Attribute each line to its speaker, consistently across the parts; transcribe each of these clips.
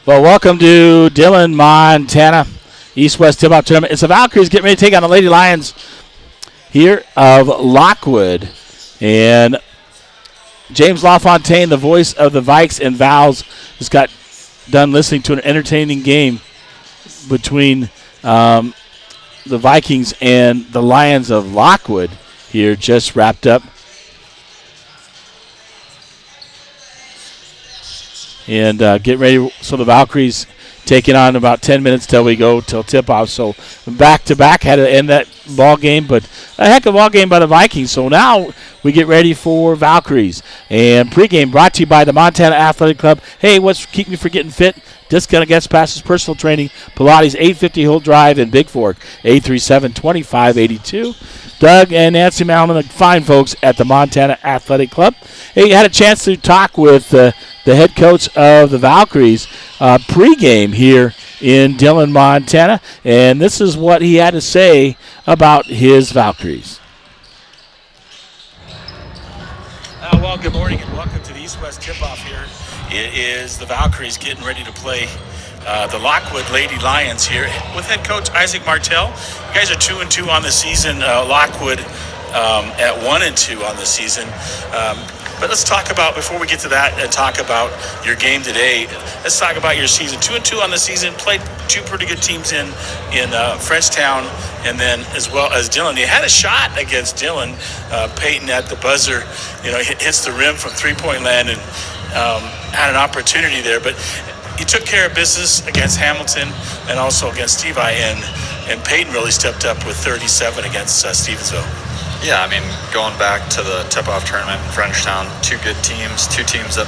Speaker 1: Well, welcome to Dillon, Montana, East-West Tip-Off Tournament. It's the Valkyries getting ready to take on the Lady Lions here of Lockwood. And James LaFontaine, the voice of the Vikes and Vals, just got done listening to an entertaining game between the Vikings and the Lions of Lockwood here, just wrapped up. And get ready. So the Valkyries taking on about 10 minutes till we go till tip-off. So back-to-back had to end that ball game, but a heck of a ball game by the Vikings. So now we get ready for Valkyries. And pregame brought to you by the Montana Athletic Club. Hey, what's keeping me from getting fit? Discount guest passes, personal training, Pilates, 850 Hill Drive in Big Fork, 837-2582. Doug and Nancy Malman, the fine folks at the Montana Athletic Club. Hey, you had a chance to talk with the head coach of the Valkyries pregame here in Dillon, Montana, and this is what he had to say about his Valkyries.
Speaker 2: Well, good morning and welcome to the East-West Tip-Off here. It is the Valkyries getting ready to play the Lockwood Lady Lions here with head coach Isaac Martell. You guys are 2-2 on the season. Lockwood at 1-2 on the season. But let's talk about, before we get to that and talk about your game today, let's talk about your season. 2-2 on the season, played two pretty good teams in Frenchtown and then as well as Dillon. You had a shot against Dillon. Peyton at the buzzer, hits the rim from three-point land and had an opportunity there. But you took care of business against Hamilton and also against Stevie, and Peyton really stepped up with 37 against Stevensville.
Speaker 3: Yeah, going back to the tip-off tournament in Frenchtown, two good teams, two teams that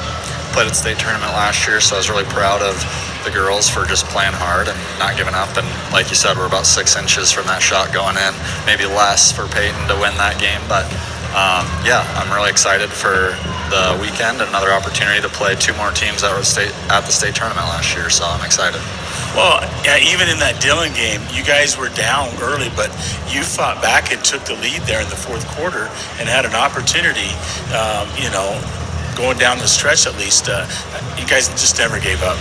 Speaker 3: played at the state tournament last year, so I was really proud of the girls for just playing hard and not giving up. And like you said, we're about 6 inches from that shot going in, maybe less for Peyton to win that game. But I'm really excited for the weekend and another opportunity to play two more teams that were at the state tournament last year, so I'm excited.
Speaker 2: Well, yeah, even in that Dillon game, you guys were down early, but you fought back and took the lead there in the fourth quarter and had an opportunity, going down the stretch at least. You guys just never gave up.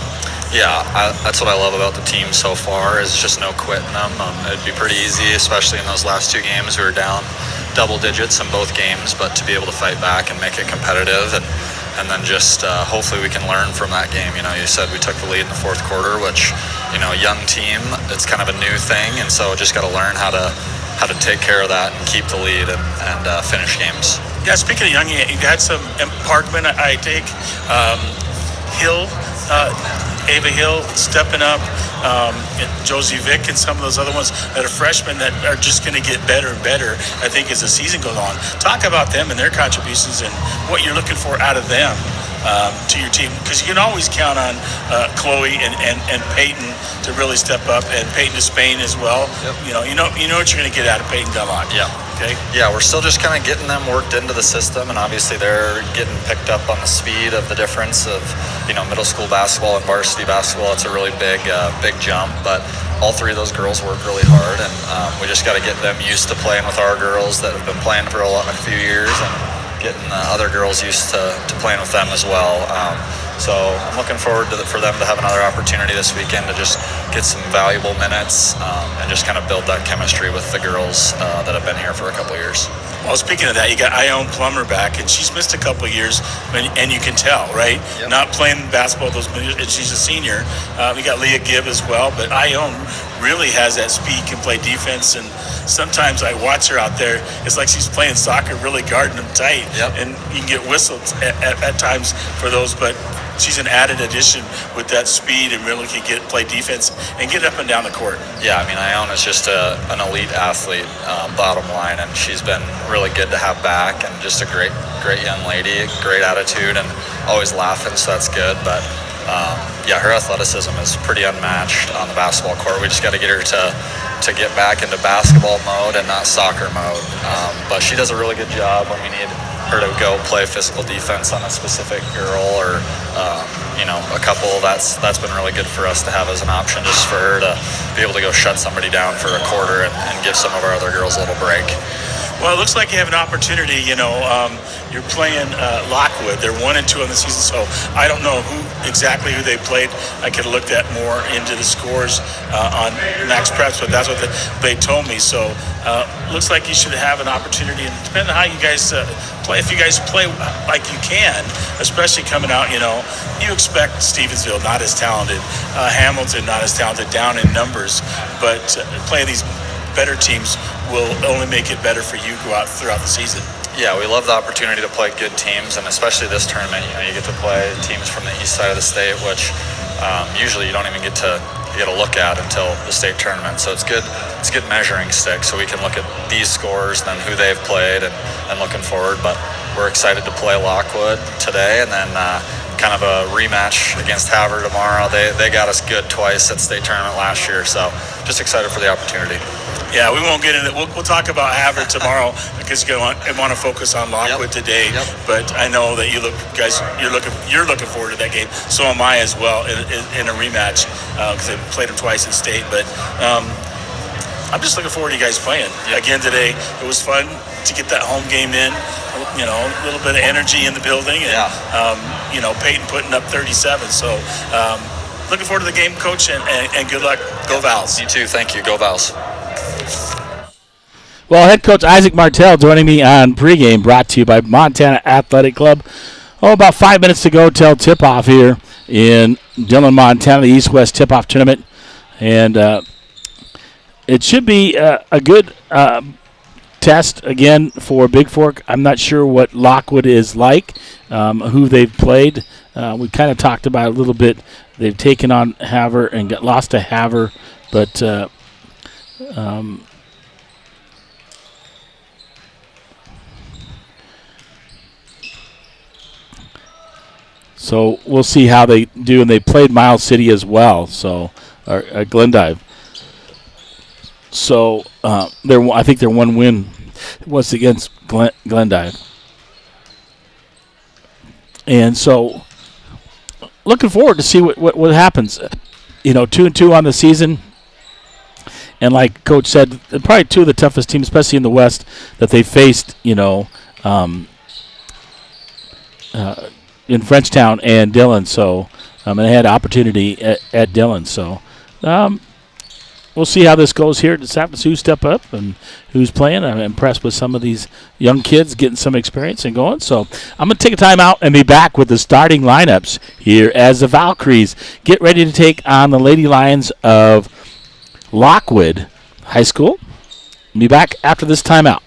Speaker 3: Yeah, that's what I love about the team so far is just no quitting them. It'd be pretty easy, especially in those last two games. We were down double digits in both games, but to be able to fight back and make it competitive and then just hopefully we can learn from that game. You said we took the lead in the fourth quarter, which, young team, it's kind of a new thing, and so just got to learn how to take care of that and keep the lead and finish games.
Speaker 2: Yeah, speaking of young, you had some Parkman, I take, Hill, Ava Hill stepping up, Josie Vick and some of those other ones that are freshmen that are just going to get better and better, I think, as the season goes on. Talk about them and their contributions and what you're looking for out of them to your team, because you can always count on Chloe and Peyton to really step up, and Peyton to Spain as well. Yep. You know what you're going to get out of Peyton Dunlop.
Speaker 3: Yeah.
Speaker 2: Okay.
Speaker 3: Yeah, we're still just kind of getting them worked into the system, and obviously they're getting picked up on the speed of the difference of middle school basketball and varsity basketball. It's a really big jump, but all three of those girls work really hard, and we just got to get them used to playing with our girls that have been playing for a few years, and getting the other girls used to playing with them as well. So I'm looking forward for them to have another opportunity this weekend to just get some valuable minutes and just kind of build that chemistry with the girls that have been here for a couple of years.
Speaker 2: Well, speaking of that, you got Ione Plummer back, and she's missed a couple of years, and you can tell, right?
Speaker 3: Yep.
Speaker 2: Not playing basketball those minutes, and she's a senior. We got Leah Gibb as well, but Ione really has that speed, can play defense, and sometimes I watch her out there. It's like she's playing soccer, really guarding them tight,
Speaker 3: yep.
Speaker 2: And you can get whistled at times for those, but she's an added addition with that speed and really can play defense and get up and down the court.
Speaker 3: Yeah, Ione is just an elite athlete, bottom line, and she's been really good to have back, and just a great young lady, great attitude, and always laughing, so that's good. But her athleticism is pretty unmatched on the basketball court. We just got to get her to get back into basketball mode and not soccer mode. But she does a really good job when we need her to go play physical defense on a specific girl or a couple. That's been really good for us to have as an option, just for her to be able to go shut somebody down for a quarter and give some of our other girls a little break.
Speaker 2: Well, it looks like you have an opportunity. You're playing Lockwood. They're 1-2 on the season, so I don't know exactly who they played. I could have looked at more into the scores on Max Preps, but that's what they told me. So looks like you should have an opportunity, and depending on how you guys play, if you guys play like you can, especially coming out, you expect Stevensville not as talented, Hamilton not as talented, down in numbers, but playing these better teams will only make it better for you go out throughout the season.
Speaker 3: Yeah, we love the opportunity to play good teams, and especially this tournament, you get to play teams from the east side of the state, which usually you don't even get to look at until the state tournament. So it's good measuring stick, so we can look at these scores and then who they've played and looking forward. But we're excited to play Lockwood today, and then kind of a rematch against Havre tomorrow. They got us good twice at state tournament last year, so just excited for the opportunity.
Speaker 2: Yeah, we won't get into it. We'll talk about Havre tomorrow because you want to focus on Lockwood today.
Speaker 3: Yep.
Speaker 2: But I know that you're looking forward to that game. So am I as well in a rematch because I played them twice in state. But I'm just looking forward to you guys playing again today. It was fun to get that home game in. A little bit of energy in the building, and Peyton putting up 37. So looking forward to the game, Coach, and good luck. Go Vals.
Speaker 3: You too. Thank you. Go Vals.
Speaker 1: Well, head coach Isaac Martell joining me on pregame, brought to you by Montana Athletic Club. About 5 minutes to go till tip-off here in Dillon, Montana, the East-West tip-off tournament. And it should be a good test, again, for Big Fork. I'm not sure what Lockwood is like, who they've played. We kind of talked about it a little bit. They've taken on Havre and got lost to Havre, but so we'll see how they do. And they played Miles City as well, or Glendive. So I think their one win was against Glendive. And so looking forward to see what happens. 2-2 on the season. And like Coach said, probably two of the toughest teams, especially in the West, that they faced, in Frenchtown and Dillon. So, and they had opportunity at Dillon. So, we'll see how this goes here. Just have to see who step up and who's playing. I'm impressed with some of these young kids getting some experience and going. So I'm going to take a time out and be back with the starting lineups here as the Valkyries get ready to take on the Lady Lions of Lockwood High School. I'll be back after this timeout.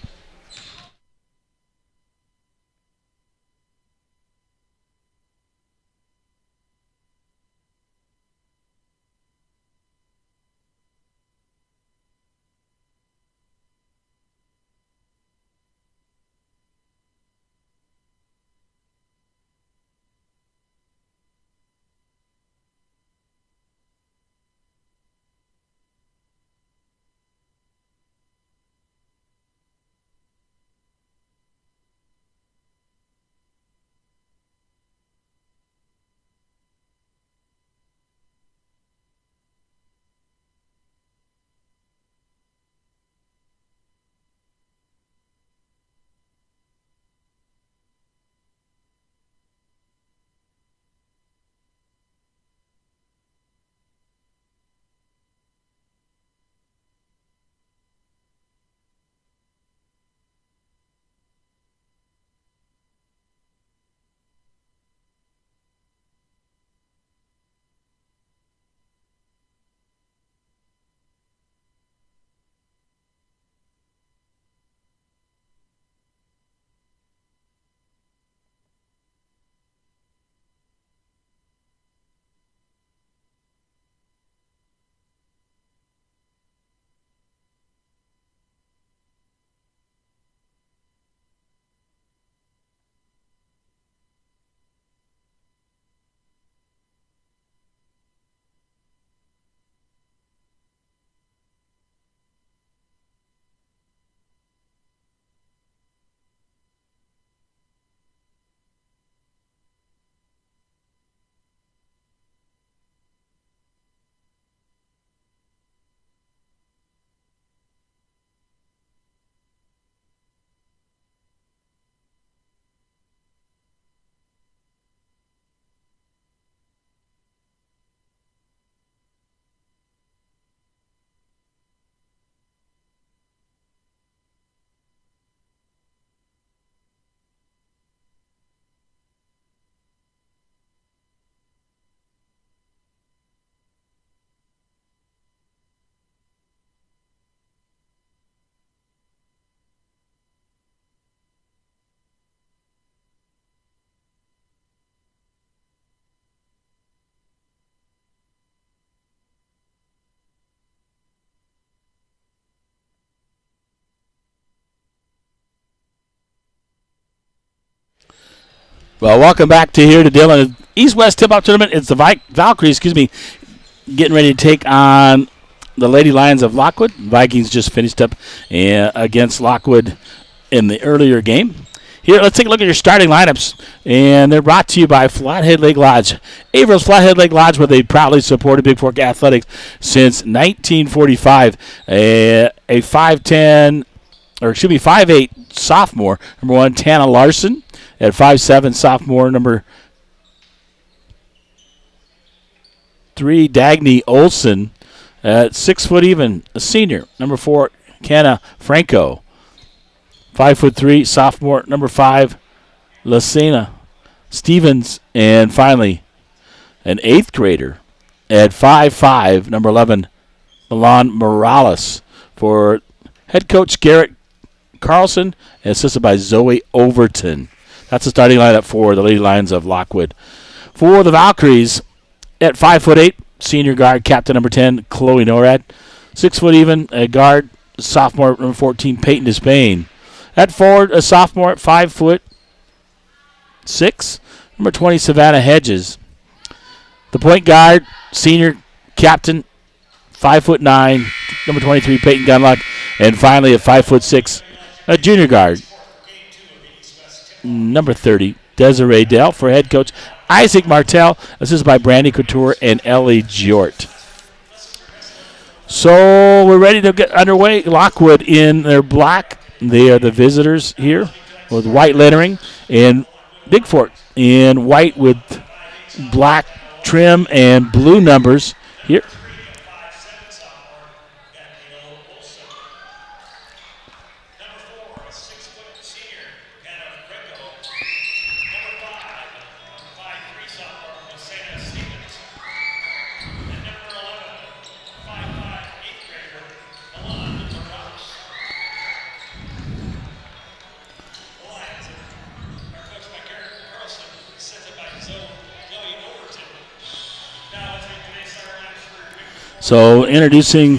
Speaker 1: Well, welcome back to here to Dillon. East-West Tip-Off Tournament. It's the Valkyries, getting ready to take on the Lady Lions of Lockwood. Vikings just finished up against Lockwood in the earlier game. Here, let's take a look at your starting lineups, and they're brought to you by Flathead Lake Lodge. Averill's Flathead Lake Lodge, where they proudly supported Big Fork Athletics since 1945. A 5'8" sophomore, number 1, Tana Larson. At 5'7", sophomore, number 3, Dagny Olson. At 6 foot even, a senior, number 4, Canna Franco. 5'3", sophomore, number 5, Lucena Stevens. And finally, an 8th grader at 5'5", number 11, Milan Morales. For head coach Garrett Carlson, and assisted by Zoe Overton. That's the starting lineup for the Lady Lions of Lockwood. For the Valkyries, at 5'8", senior guard, captain number 10, Chloe Norad. 6 foot even, a guard, sophomore, number 14, Peyton Despain. At forward, a sophomore at 5'6", number 20, Savannah Hedges. The point guard, senior captain, 5'9", number 23, Peyton Gunlock. And finally, at 5'6", a junior guard, number 30, Desiree Dell. For head coach Isaac Martell, assisted by Brandy Couture and Ellie Jort. So we're ready to get underway. Lockwood in their black. They are the visitors here with white lettering, and Big Fork in white with black trim and blue numbers here. So introducing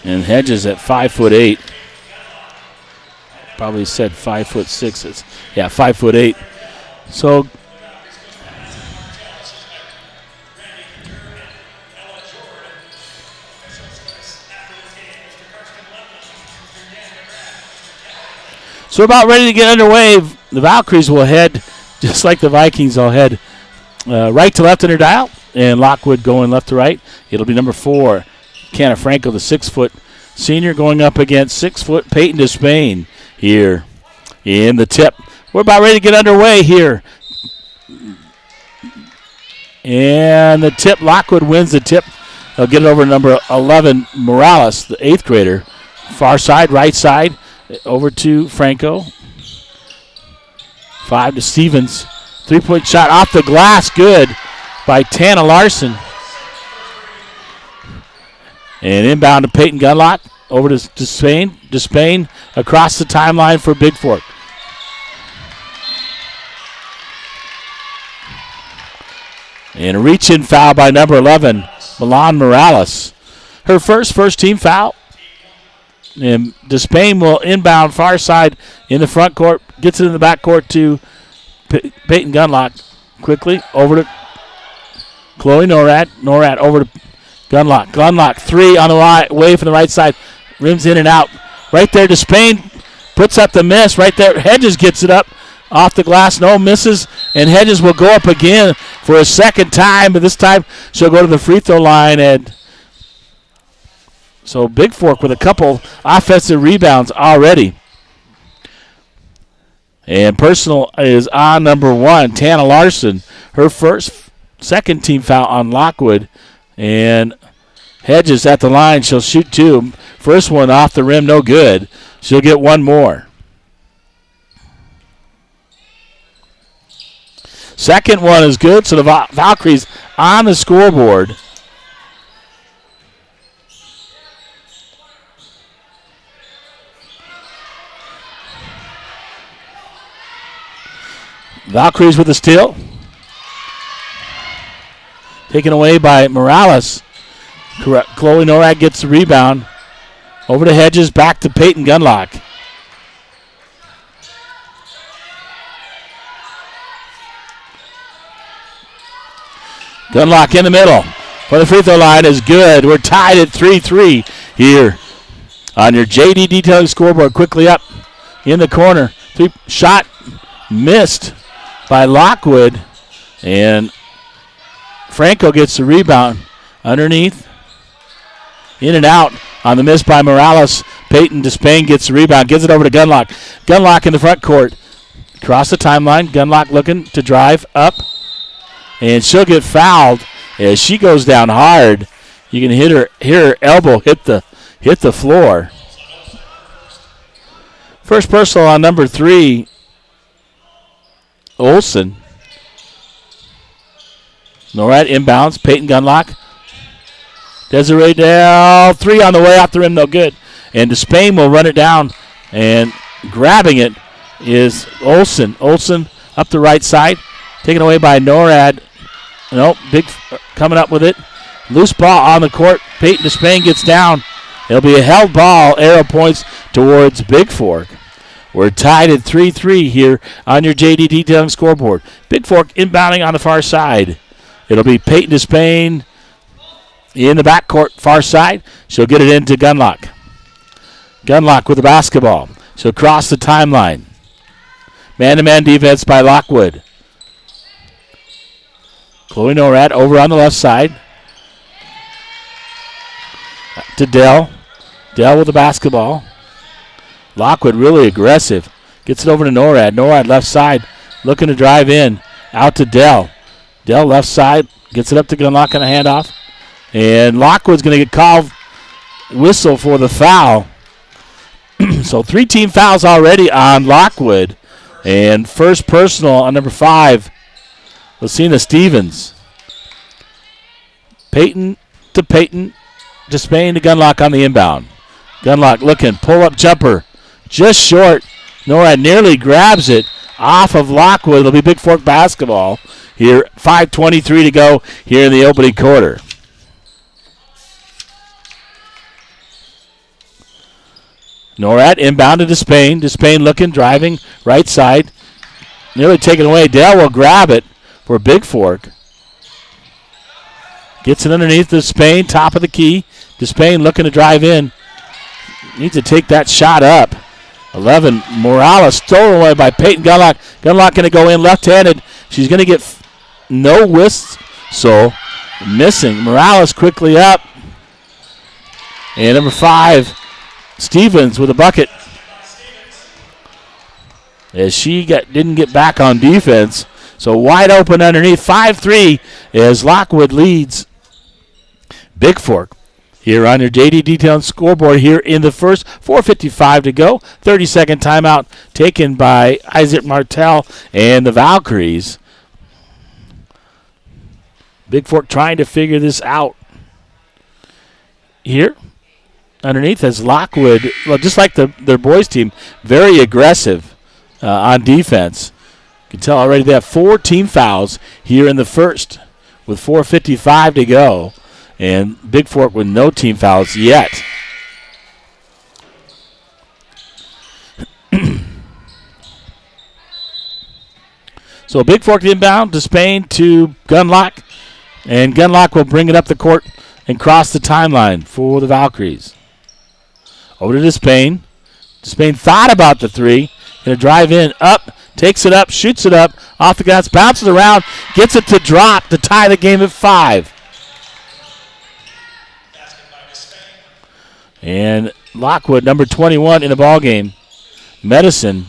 Speaker 1: and Hedges at 5'8". Probably said 5'6". It's 5'8". So we're about ready to get underway. The Valkyries will head, just like the Vikings, they'll head right to left in their dial, and Lockwood going left to right. It'll be number 4, Canna Franco, the 6-foot senior, going up against 6-foot Peyton Despain here in the tip. We're about ready to get underway here. And the tip, Lockwood wins the tip. They'll get it over number 11, Morales, the 8th grader. Far side, right side. Over to Franco. 5 to Stevens. 3-point shot off the glass. Good by Tana Larson. And inbound to Peyton Gunlock. Over to Despain across the timeline for Big Fork. And a reach-in foul by number 11, Milan Morales. Her first team foul. And Despain will inbound far side in the front court. Gets it in the back court to Peyton Gunlock. Quickly over to Chloe Norad. Norad over to Gunlock. Gunlock 3 on the right, way from the right side. Rims in and out. Right there, Despain puts up the miss. Right there, Hedges gets it up off the glass. No, misses. And Hedges will go up again for a second time. But this time she'll go to the free throw line. And so Big Fork with a couple offensive rebounds already. And personal is on number 1, Tana Larson. Her second team foul on Lockwood. And Hedges at the line. She'll shoot 2. First one off the rim, no good. She'll get one more. Second one is good, so the Valkyries on the scoreboard. Valkyries with the steal. taken away by Morales. Correct. Chloe Norad gets the rebound. Over to Hedges, back to Peyton Gunlock. Gunlock in the middle for the free throw line is good. We're tied at 3-3 here on your JD Detailing scoreboard. Quickly up in the corner. Shot missed by Lockwood, and Franco gets the rebound underneath. In and out on the miss by Morales. Peyton Despain gets the rebound, gives it over to Gunlock. Gunlock in the front court. Across the timeline, Gunlock looking to drive up, and she'll get fouled as she goes down hard. You can hear her elbow hit the floor. First personal on number 3, Olsen. Norad inbounds. Peyton Gunlock. Desiree Dell, 3 on the way off the rim, no good. And Despain will run it down, and grabbing it is Olsen. Olsen up the right side, taken away by Norad. Nope, big coming up with it. Loose ball on the court. Peyton Despain gets down. It'll be a held ball. Arrow points towards Big Fork. We're tied at 3-3 here on your JD Detailing scoreboard. Big Fork inbounding on the far side. It'll be Peyton Despain in the backcourt, far side. She'll get it into Gunlock. Gunlock with the basketball. She'll cross the timeline. Man-to-man defense by Lockwood. Chloe Norad over on the left side. To Dell. Dell with the basketball. Lockwood really aggressive. Gets it over to Norad. Norad left side looking to drive in. Out to Dell. Dell left side. Gets it up to Gunlock on a handoff. And Lockwood's going to get called whistle for the foul. So 3 team fouls already on Lockwood. And first personal on number 5, Lucina Stevens. Peyton to Peyton. Despain to Gunlock on the inbound. Gunlock looking. Pull-up jumper. Just short. Norad nearly grabs it off of Lockwood. It'll be Big Fork basketball here. 5:23 to go here in the opening quarter. Norad inbound to Despain. Despain looking, driving, right side. Nearly taken away. Dale will grab it for Big Fork. Gets it underneath Despain, top of the key. Despain looking to drive in. Needs to take that shot up. 11, Morales stolen away by Peyton Gunlock. Gunlock going to go in left-handed. She's going to get no whistle. Missing. Morales quickly up. And number 5, Stevens with a bucket. As she didn't get back on defense. So wide open underneath. 5-3 as Lockwood leads Big Fork. Here on your JD Detailing scoreboard here in the first. 4:55 to go. 30-second timeout taken by Isaac Martell and the Valkyries. Big Fork trying to figure this out. Here underneath as Lockwood, well, just like their boys team, very aggressive on defense. You can tell already they have 4 team fouls here in the first with 4:55 to go. And Big Fork with no team fouls yet. So Big Fork inbound, Despain to Gunlock. And Gunlock will bring it up the court and cross the timeline for the Valkyries. Over to Despain. Despain thought about the 3. Going to drive in, up, takes it up, shoots it up, off the glass, bounces around, gets it to drop to tie the game at 5. And Lockwood, number 21 in the ball game. Medicine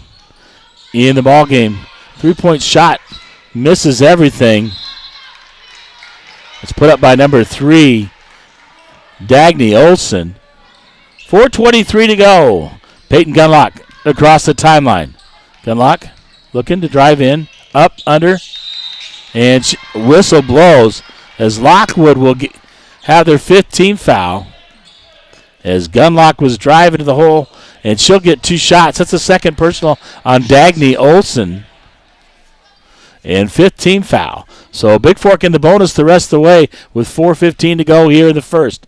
Speaker 1: in the ball game. 3-point shot, misses everything. It's put up by number 3, Dagny Olsen. 4:23 to go. Peyton Gunlock across the timeline. Gunlock looking to drive in, up, under, and whistle blows as Lockwood will have their 5th team foul. As Gunlock was driving to the hole, and she'll get 2 shots. That's the second personal on Dagny Olsen. And 15 foul. So Big Fork in the bonus the rest of the way with 4:15 to go here in the first.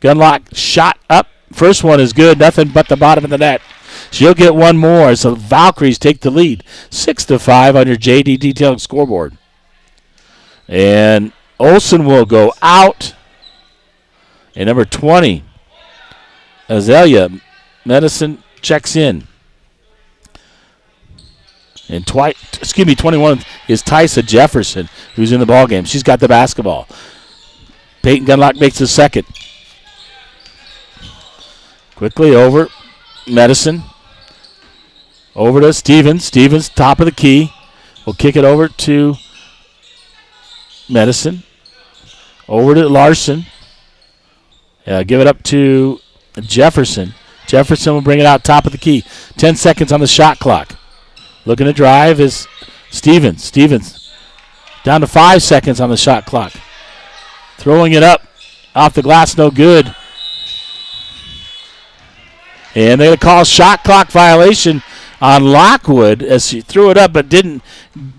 Speaker 1: Gunlock shot up. First one is good. Nothing but the bottom of the net. She'll get one more. So Valkyries take the lead. 6-5 on your JD Detailing scoreboard. And Olsen will go out. And number 20, Azalea Medicine checks in. And 21 is Tysa Jefferson, who's in the ballgame. She's got the basketball. Peyton Gunlock makes the second. Quickly over. Medicine. Over to Stevens. Stevens, top of the key. We'll kick it over to Medicine. Over to Larson. Give it up to Jefferson. Jefferson will bring it out top of the key. 10 seconds on the shot clock. Looking to drive is Stevens. Stevens down to 5 seconds on the shot clock. Throwing it up off the glass, no good. And they're going to call shot clock violation on Lockwood as she threw it up but didn't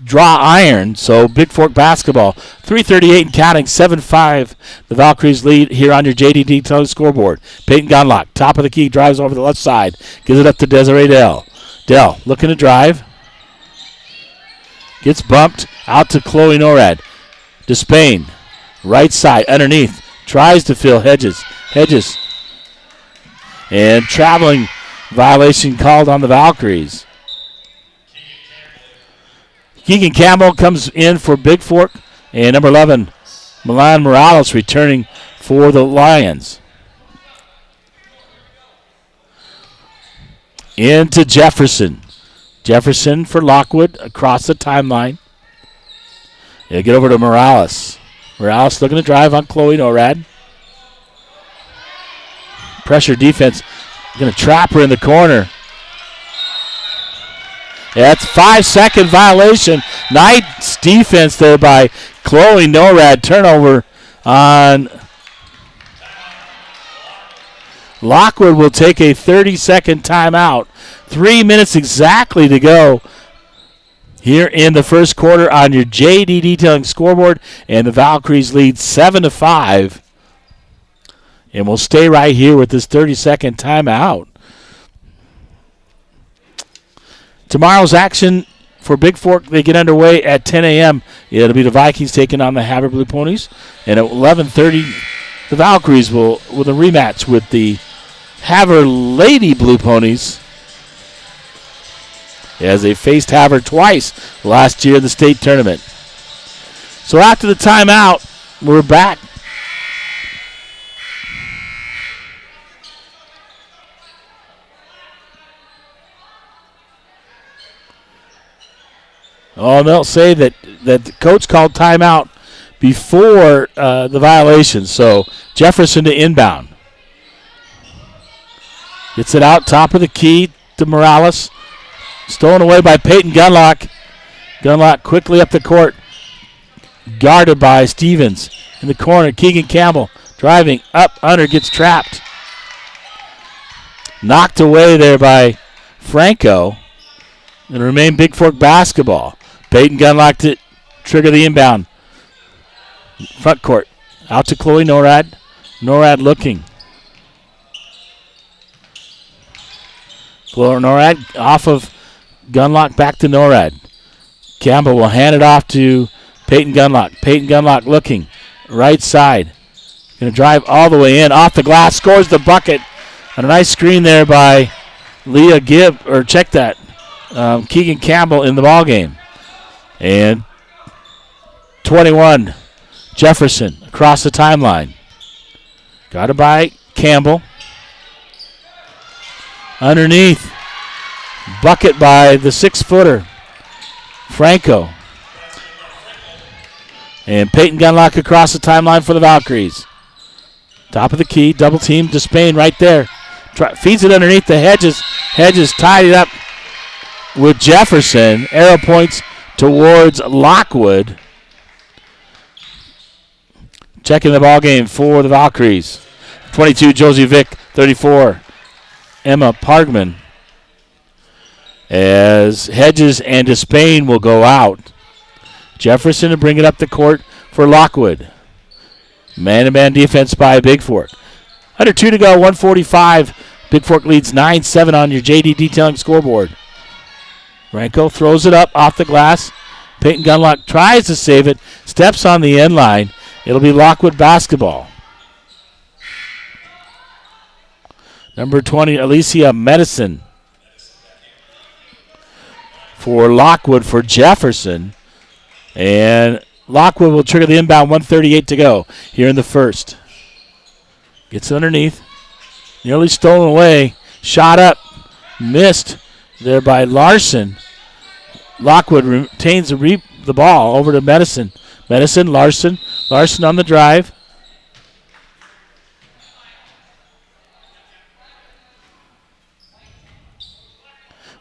Speaker 1: draw iron. So Big Fork basketball. 3:38 and counting, 7-5. The Valkyries lead here on your JD Detailing scoreboard. Peyton Gunlock, top of the key, drives over the left side. Gives it up to Desiree Dell. Dell looking to drive. Gets bumped out to Chloe Norad. Despain, right side, underneath. Tries to fill Hedges. Hedges. And traveling violation called on the Valkyries. Keegan Campbell comes in for Big Fork. And number 11, Milan Morales returning for the Lions. Into Jefferson. Jefferson for Lockwood across the timeline. Get over to Morales. Morales looking to drive on Chloe Norad. Pressure defense. Going to trap her in the corner. That's 5-second violation. Nice defense there by Chloe Norad. Turnover on Lockwood will take a 30-second timeout. 3 minutes exactly to go here in the first quarter on your JD Detailing scoreboard. And the Valkyries lead 7-5. And we'll stay right here with this 30-second timeout. Tomorrow's action for Big Fork, they get underway at 10 a.m. It'll be the Vikings taking on the Haver Blue Ponies. And at 11:30, the Valkyries will with a rematch with the Haver Lady Blue Ponies, as they faced Haver twice last year in the state tournament. So after the timeout, we're back. Oh, they'll say that the coach called timeout before the violation. So Jefferson to inbound. Gets it out, top of the key to Morales. Stolen away by Peyton Gunlock. Gunlock quickly up the court. Guarded by Stevens in the corner. Keegan Campbell driving up, under, gets trapped. Knocked away there by Franco. And remain Big Fork basketball. Peyton Gunlock to trigger the inbound. Front court. Out to Chloe Norad. Norad looking. Chloe Norad off of Gunlock, back to Norad. Campbell will hand it off to Peyton Gunlock. Peyton Gunlock looking. Right side. Going to drive all the way in. Off the glass. Scores the bucket. And a nice screen there by Leah Gibb. Or check that. Keegan Campbell in the ballgame. And 21, Jefferson across the timeline. Got it by Campbell. Underneath. Bucket by the 6-footer, Franco. And Peyton Gunlock across the timeline for the Valkyries. Top of the key, double team to Spain right there. Feeds it underneath the Hedges. Hedges tied it up with Jefferson. Arrow points towards Lockwood. Checking the ball game for the Valkyries. 22, Josie Vick. 34, Emma Pargman. As Hedges and Despain will go out. Jefferson to bring it up the court for Lockwood. Man-to-man defense by Big Fork. Under 2 to go, 145. Big Fork leads 9-7 on your JD Detailing scoreboard. Franco throws it up off the glass. Peyton Gunlock tries to save it, steps on the end line. It'll be Lockwood basketball. Number 20, Alicia Medicine for Lockwood for Jefferson. And Lockwood will trigger the inbound, 1:38 to go here in the first. Gets underneath. Nearly stolen away. Shot up. Missed there by Larson. Lockwood retains the ball over to Medicine. Medicine, Larson. Larson on the drive.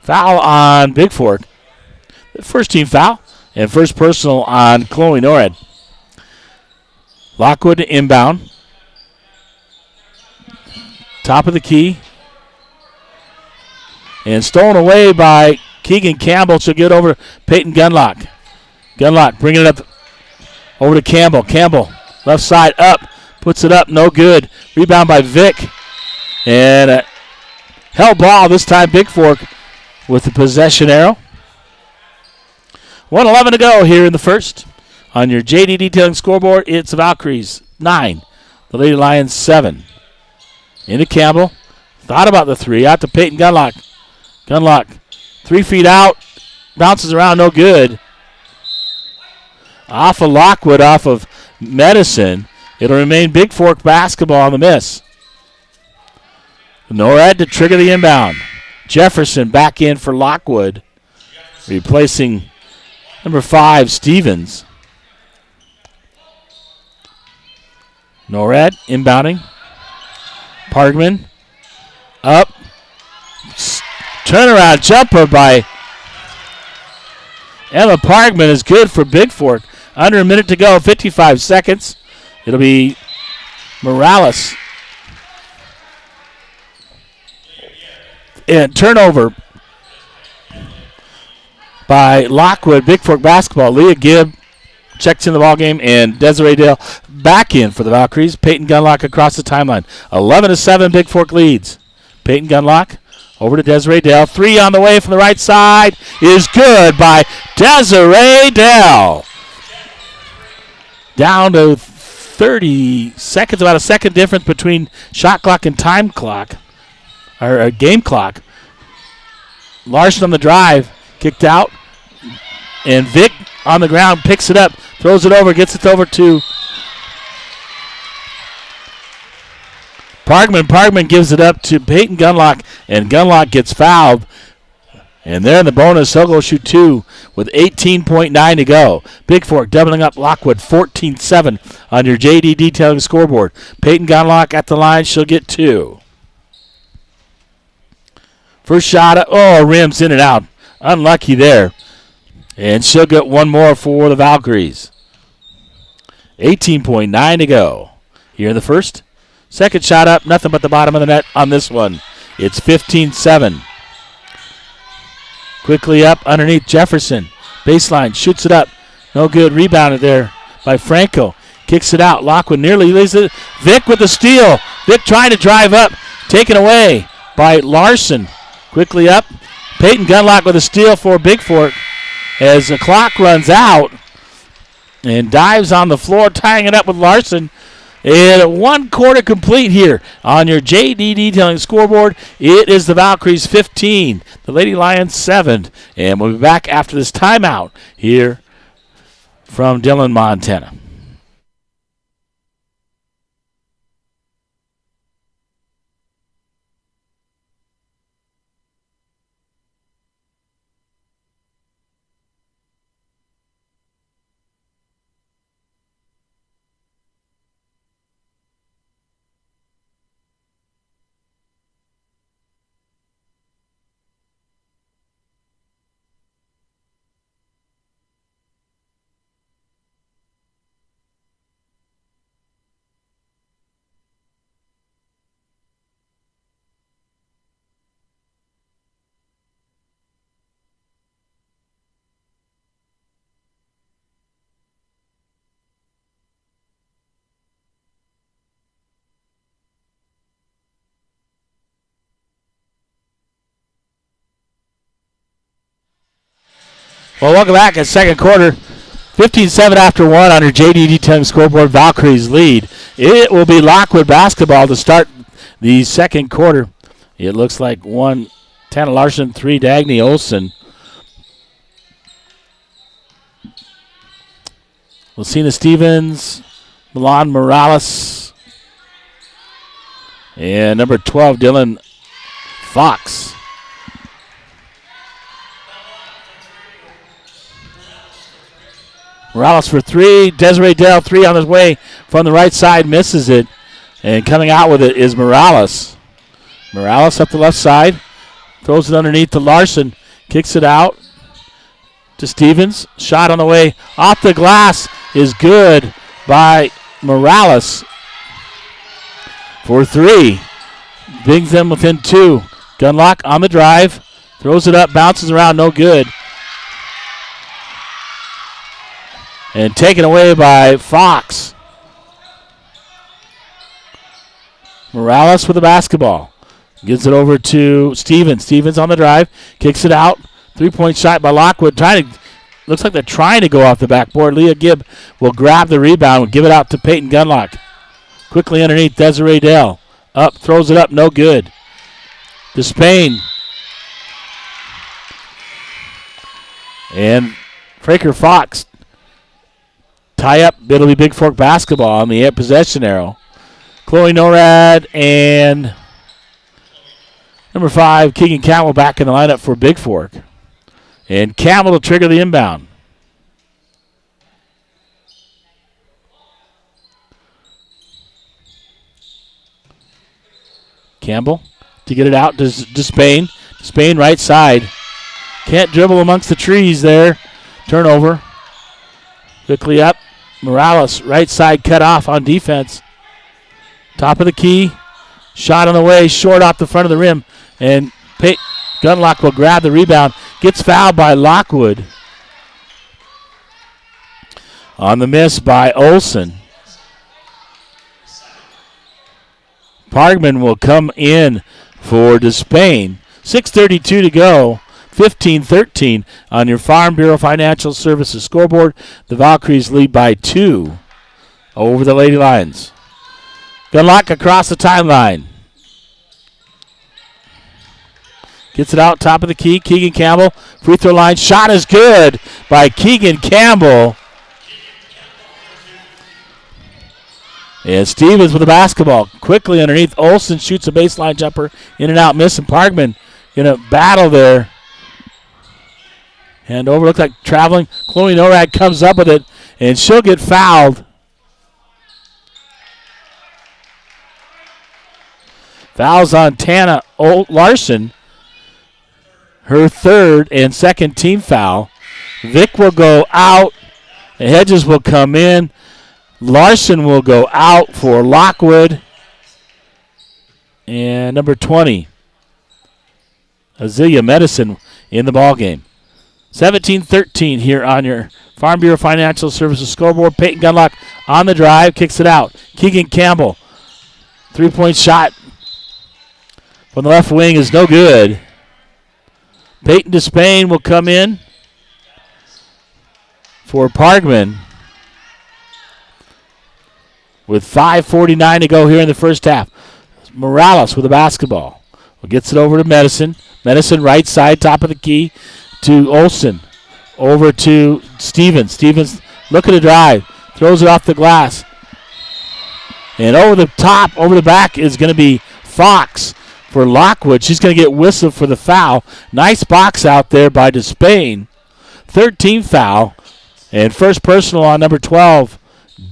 Speaker 1: Foul on Big Fork. First team foul. And first personal on Chloe Norad. Lockwood inbound. Top of the key. And stolen away by Keegan Campbell. She'll get over Peyton Gunlock. Gunlock bringing it up over to Campbell. Campbell, left side up. Puts it up, no good. Rebound by Vic. And a held ball, this time Big Fork with the possession arrow. 1:11 to go here in the first. On your JD Detailing scoreboard, it's the Valkyries 9. The Lady Lions 7. Into Campbell. Thought about the three. Out to Peyton Gunlock. Gunlock 3 feet out. Bounces around, no good. Off of Lockwood, off of Medicine. It'll remain Big Fork basketball on the miss. Norad to trigger the inbound. Jefferson back in for Lockwood. Replacing number 5, Stevens. Norad inbounding. Pargman up. Turnaround jumper by Emma Pargman is good for Big Fork. Under a minute to go, 55 seconds. It'll be Morales. And turnover by Lockwood. Big Fork basketball. Leah Gibb checks in the ball game, and Desiree Dale back in for the Valkyries. Peyton Gunlock across the timeline. 11-7, Big Fork leads. Peyton Gunlock over to Desiree Dale. 3 on the way from the right side is good by Desiree Dale. Down to 30 seconds, about a second difference between shot clock and time clock, or game clock. Larson on the drive, kicked out, and Vic on the ground picks it up, throws it over, gets it over to Pargman. Pargman gives it up to Peyton Gunlock, and Gunlock gets fouled. And they're in the bonus. They'll go shoot 2 with 18.9 to go. Big Fork doubling up Lockwood 14-7 on your JD Detailing scoreboard. Peyton Gunlock at the line. She'll get 2. First shot. Rims in and out. Unlucky there. And she'll get 1 more for the Valkyries. 18.9 to go here in the first. Second shot up. Nothing but the bottom of the net on this one. It's 15-7. Quickly up underneath Jefferson. Baseline. Shoots it up. No good. Rebounded there by Franco. Kicks it out. Lockwood nearly leaves it. Vic with the steal. Vic trying to drive up. Taken away by Larson. Quickly up. Peyton Gunlock with a steal for Big Fork as the clock runs out. And dives on the floor, tying it up with Larson. And 1 quarter complete here on your JD Detailing scoreboard. It is the Valkyries 15, the Lady Lions 7. And we'll be back after this timeout here from Dillon, Montana. Well, welcome back at second quarter. 15-7 after 1 on your JDD 10 scoreboard. Valkyries lead. It will be Lockwood basketball to start the second quarter. It looks like 1, Tana Larson, 3, Dagny Olson. Lucina Stevens, Milan Morales, and number 12, Dylan Fox. Morales for 3. Desiree Dell, 3 on his way from the right side, misses it. And coming out with it is Morales. Morales up the left side, throws it underneath to Larson, kicks it out to Stevens. Shot on the way off the glass is good by Morales for 3. Brings them within 2. Gunlock on the drive, throws it up, bounces around, no good. And taken away by Fox. Morales with the basketball. Gives it over to Stevens. Stevens on the drive. Kicks it out. 3-point shot by Lockwood. Looks like they're trying to go off the backboard. Leah Gibb will grab the rebound and give it out to Peyton Gunlock. Quickly underneath Desiree Dell. Up, throws it up, no good. To Spain. And Fraker Fox tie up. It'll be Big Fork basketball on the possession arrow. Chloe Norad and number 5, Keegan Campbell back in the lineup for Big Fork. And Campbell will trigger the inbound. Campbell to get it out to Spain. Spain right side. Can't dribble amongst the trees there. Turnover. Quickly up. Morales, right side, cut off on defense. Top of the key. Shot on the way, short off the front of the rim. And Gunlock will grab the rebound. Gets fouled by Lockwood. On the miss by Olson. Pargman will come in for Despain. 6:32 to go. 15-13 on your Farm Bureau Financial Services scoreboard. The Valkyries lead by 2 over the Lady Lions. Gunlock across the timeline. Gets it out, top of the key. Keegan Campbell, free throw line. Shot is good by Keegan Campbell. And Stevens with the basketball. Quickly underneath. Olsen shoots a baseline jumper. In and out, missing. Parkman in a battle there. Hand over, looks like traveling. Chloe Norad comes up with it, and she'll get fouled. Fouls on Tana Larson. Her third and second team foul. Vic will go out. Hedges will come in. Larson will go out for Lockwood. And number 20, Azealia Medicine in the ballgame. 17-13 here on your Farm Bureau Financial Services scoreboard. Peyton Gunlock on the drive, kicks it out. Keegan Campbell, 3-point shot from the left wing is no good. Peyton Despain will come in for Pargman with 5:49 to go here in the first half. Morales with the basketball. Gets it over to Medicine. Medicine right side, top of the key to Olsen. Over to Stevens. Stevens looking to drive. Throws it off the glass. And over the top, over the back is going to be Fox for Lockwood. She's going to get whistled for the foul. Nice box out there by Despain. 13th foul. And first personal on number 12,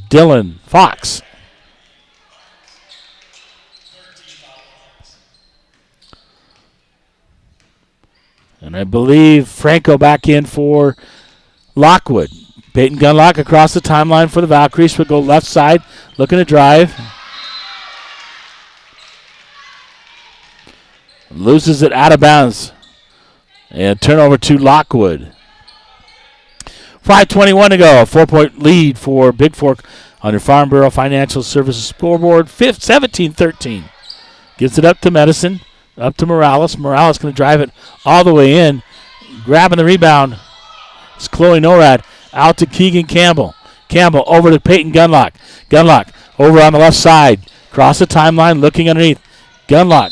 Speaker 1: Dylan Fox. And I believe Franco back in for Lockwood. Peyton Gunlock across the timeline for the Valkyries. Will go left side, looking to drive. Loses it out of bounds. And turnover to Lockwood. 5:21 to go. A 4-point lead for Big Fork on your Farm Bureau Financial Services scoreboard. 17-13. Gives it up to Medicine. Up to Morales. Morales going to drive it all the way in. Grabbing the rebound It's Chloe Norad out to Keegan Campbell. Campbell over to Peyton Gunlock. Gunlock over on the left side. Cross the timeline, looking underneath. Gunlock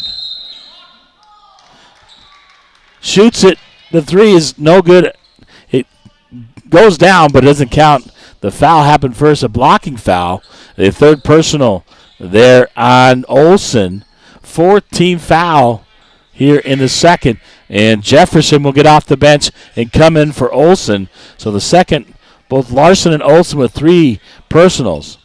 Speaker 1: shoots it. The three is no good. It goes down, but it doesn't count. The foul happened first, a blocking foul. The third personal there on Olsen. Fourth team foul here in the second. And Jefferson will get off the bench and come in for Olsen. So the second, both Larson and Olsen with 3 personals.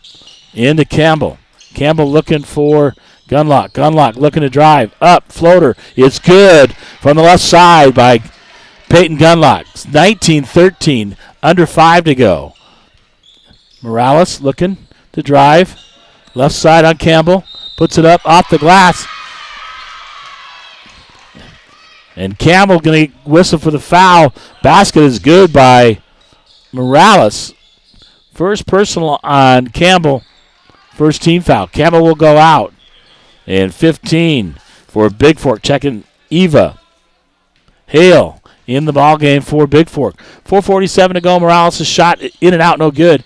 Speaker 1: Into Campbell. Campbell looking for Gunlock. Gunlock looking to drive. Up, floater. It's good from the left side by Peyton Gunlock. 19-13, under 5 to go. Morales looking to drive. Left side on Campbell. Puts it up off the glass. And Campbell going to whistle for the foul. Basket is good by Morales. First personal on Campbell. First team foul. Campbell will go out. And 15 for Big Fork. Checking Eva Hale in the ball game for Big Fork. 4:47 to go. Morales' shot in and out, no good.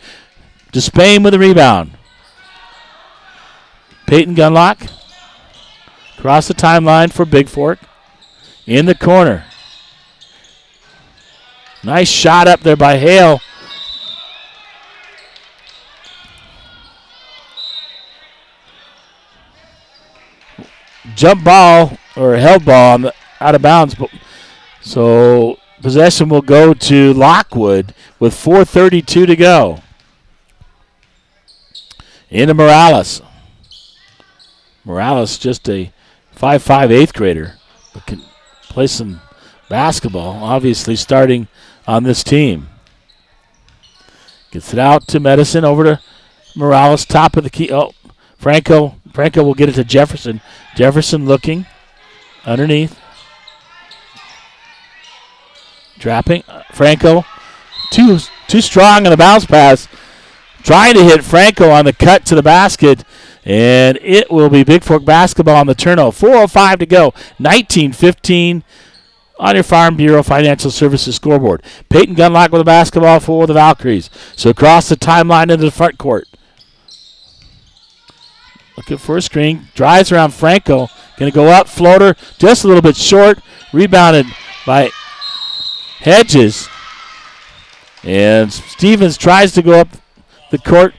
Speaker 1: Despain with the rebound. Peyton Gunlock. Across the timeline for Big Fork. In the corner. Nice shot up there by Hale. Jump ball or held ball on the, out of bounds. So possession will go to Lockwood with 4:32 to go. Into Morales. Morales just a 5'5" 8th grader, but can play some basketball, obviously starting on this team. Gets it out to Medicine, over to Morales, top of the key. Oh, Franco will get it to Jefferson. Jefferson looking underneath. Trapping. Franco, too strong on the bounce pass. Trying to hit Franco on the cut to the basket. And it will be Big Fork basketball on the turnover. 4:05 to go. 19-15 on your Farm Bureau Financial Services scoreboard. Peyton Gunlock with the basketball for the Valkyries. So across the timeline into the front court. Looking for a screen. Drives around Franco. Going to go up. Floater. Just a little bit short. Rebounded by Hedges. And Stevens tries to go up the court.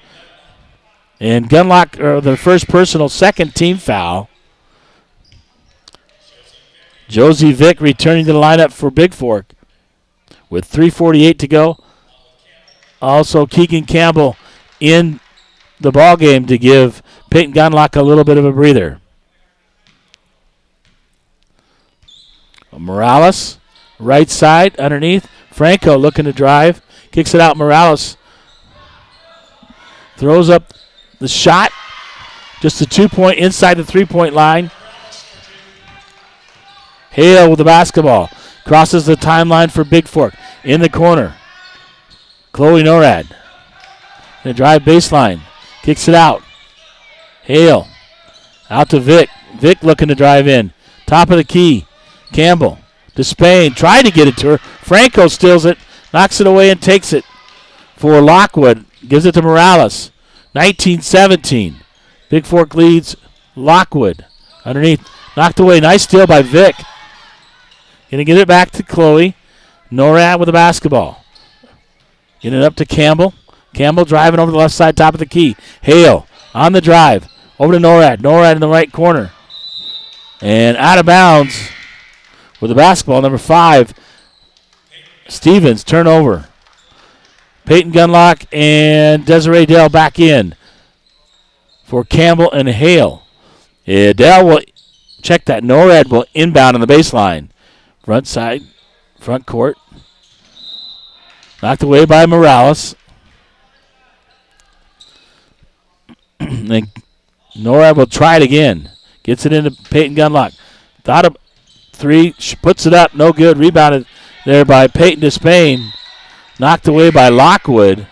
Speaker 1: And Gunlock, or the first personal, second team foul. Josie Vick returning to the lineup for Big Fork with 3:48 to go. Also, Keegan Campbell in the ball game to give Peyton Gunlock a little bit of a breather. Morales, right side, underneath. Franco looking to drive. Kicks it out. Morales throws up the shot. Just a 2-point inside the 3-point line. Hale with the basketball. Crosses the timeline for Big Fork. In the corner. Chloe Norad. Gonna drive baseline. Kicks it out. Hale. Out to Vic. Vic looking to drive in. Top of the key. Campbell. To Spain. Tried to get it to her. Franco steals it. Knocks it away and takes it for Lockwood. Gives it to Morales. 19-17. Big Fork leads Lockwood. Underneath. Knocked away. Nice steal by Vic. Going to get it back to Chloe. Norad with the basketball. Getting it up to Campbell. Campbell driving over the left side, top of the key. Hale on the drive. Over to Norad. Norad in the right corner. And out of bounds with the basketball, number 5. Stevens, turnover. Peyton Gunlock and Desiree Dell back in for Campbell and Hale. Yeah, Dell will check that. Norad will inbound on the baseline. Front side, front court. Knocked away by Morales. And Norad will try it again. Gets it into Peyton Gunlock. Thought of 3, puts it up, no good. Rebounded there by Peyton Despain. Knocked away by Lockwood.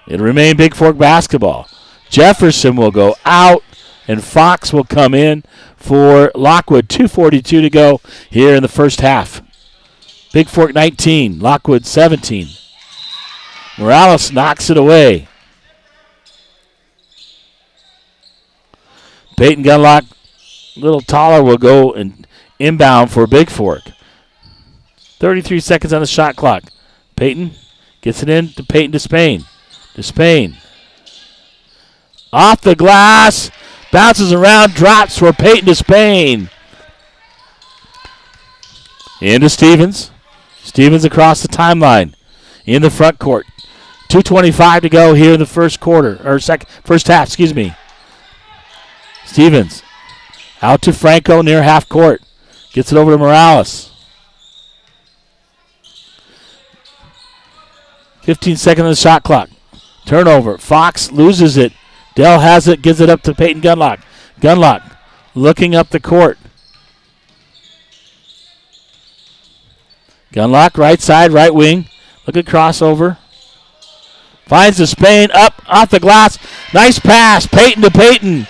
Speaker 1: It'll remain Big Fork basketball. Jefferson will go out, and Fox will come in for Lockwood. 2:42 to go here in the first half. Big Fork 19, Lockwood 17. Morales knocks it away. Peyton Gunlock, a little taller, will go and inbound for Big Fork. 33 seconds on the shot clock. Peyton gets it in to Peyton Despain. Despain. Off the glass. Bounces around, drops for Peyton Despain. Into Stevens. Stevens across the timeline. In the front court. 2:25 to go here in the first quarter. Or first half, excuse me. Stevens. Out to Franco near half court. Gets it over to Morales. 15 seconds on the shot clock. Turnover. Fox loses it. Dell has it, gives it up to Peyton Gunlock. Gunlock looking up the court. Gunlock, right side, right wing. Look at crossover. Finds Despain up off the glass. Nice pass. Peyton to Peyton.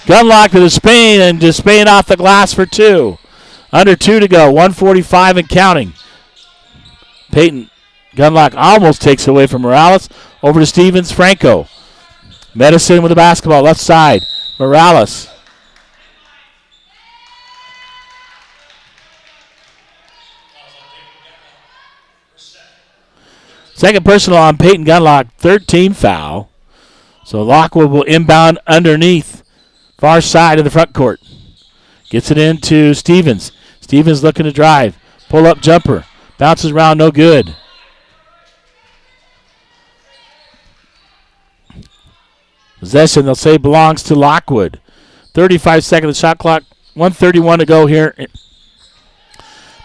Speaker 1: Gunlock to Despain, and Despain off the glass for two. Under 2 to go. 1:45 and counting. Peyton Gunlock almost takes away from Morales. Over to Stevens. Franco. Medicine with the basketball. Left side. Morales. Second personal on Peyton Gunlock. 13 foul. So Lockwood will inbound underneath. Far side of the front court. Gets it into Stevens. Stevens looking to drive. Pull up jumper. Bounces around, no good. Possession, they'll say, belongs to Lockwood. 35 seconds shot clock. 1:31 to go here.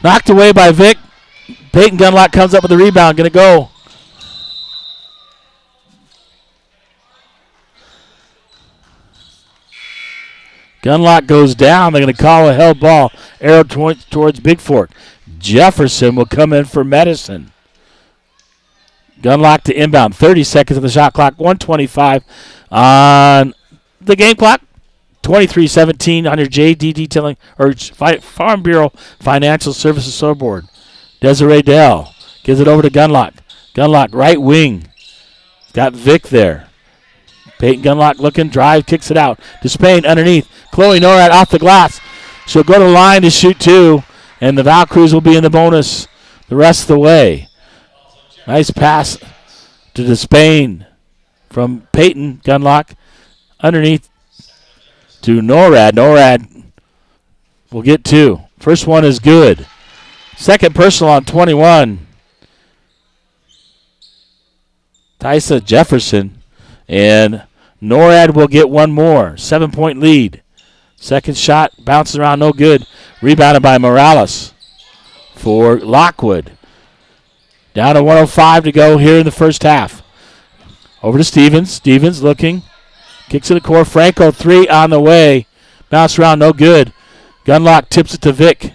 Speaker 1: Knocked away by Vic. Peyton Gunlock comes up with the rebound. Going to go. Gunlock goes down. They're going to call a held ball. Arrow towards Big Fork. Jefferson will come in for Medicine. Gunlock to inbound. 30 seconds on the shot clock. 1:25 on the game clock. 23-17 on your JD Detailing or Farm Bureau Financial Services scoreboard. Desiree Dell gives it over to Gunlock. Gunlock right wing. Got Vic there. Peyton Gunlock looking, drive, kicks it out. Despain underneath. Chloe Norad off the glass. She'll go to the line to shoot two, and the Valkyries will be in the bonus the rest of the way. Nice pass to Despain from Peyton Gunlock. Underneath to Norad. Norad will get two. First one is good. Second personal on 21. Tysa Jefferson. And Norad will get one more. 7-point lead. Second shot bounces around, no good. Rebounded by Morales for Lockwood. Down to 1:05 to go here in the first half. Over to Stevens. Stevens looking. Kicks to the core. Franco, three on the way. Bounce around, no good. Gunlock tips it to Vic.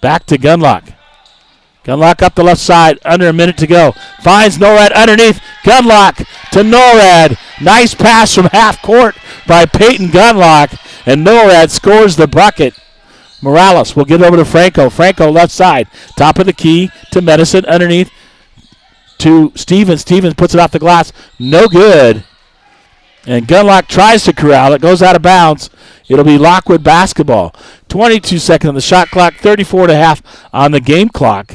Speaker 1: Back to Gunlock. Gunlock up the left side. Under a minute to go. Finds Norad underneath. Gunlock to Norad. Nice pass from half court by Peyton Gunlock. And Norad scores the bucket. Morales will get over to Franco. Franco left side. Top of the key to Medicine. Underneath to Stevens. Stevens puts it off the glass. No good. And Gunlock tries to corral it. Goes out of bounds. It'll be Lockwood basketball. 22 seconds on the shot clock. 34.5 on the game clock.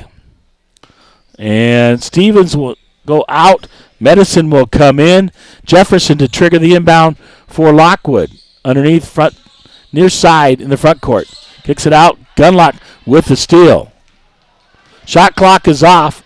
Speaker 1: And Stevens will go out. Medicine will come in. Jefferson to trigger the inbound for Lockwood. Underneath front, near side in the front court. Kicks it out. Gunlock with the steal. Shot clock is off.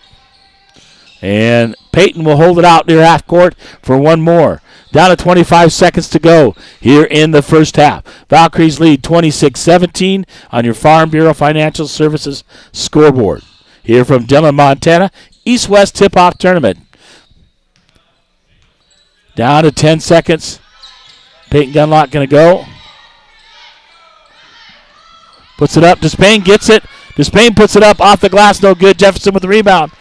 Speaker 1: And Peyton will hold it out near half court for one more. Down to 25 seconds to go here in the first half. Valkyries lead 26-17 on your Farm Bureau Financial Services scoreboard. Here from Dillon, Montana, East-West Tip-Off Tournament. Down to 10 seconds. Peyton Gunlock going to go. Puts it up. Despain gets it. Despain puts it up off the glass. No good. Jefferson with the rebound.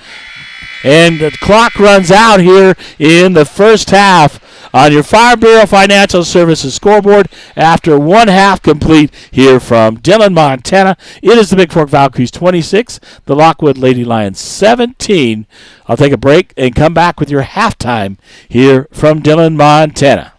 Speaker 1: And the clock runs out here in the first half on your Farm Bureau Financial Services scoreboard after one half complete here from Dillon, Montana. It is the Big Fork Valkyries 26, the Lockwood Lady Lions 17. I'll take a break and come back with your halftime here from Dillon, Montana.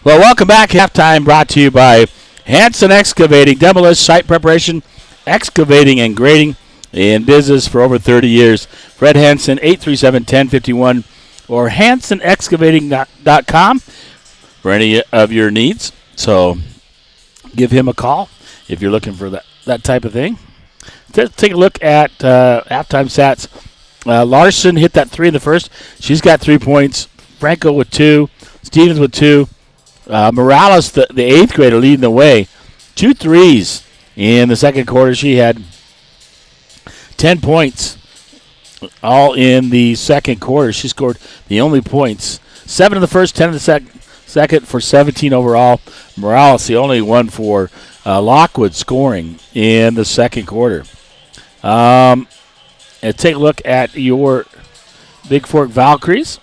Speaker 1: Well, welcome back. Halftime brought to you by Hanson Excavating, Demolition, Site Preparation, Excavating, and Grading in business for over 30 years. Fred Hanson, 837-1051, or hansonexcavating.com for any of your needs. So give him a call if you're looking for that type of thing. Let's take a look at halftime stats. Larson hit that 3 in the first. She's got 3 points. Franco with 2. Stevens with 2. Morales, the 8th grader, leading the way. 2 threes in the second quarter. She had 10 points all in the second quarter. She scored the only points. 7 in the first, 10 in the second for 17 overall. Morales, the only one for Lockwood scoring in the second quarter. And take a look at your Big Fork Valkyries.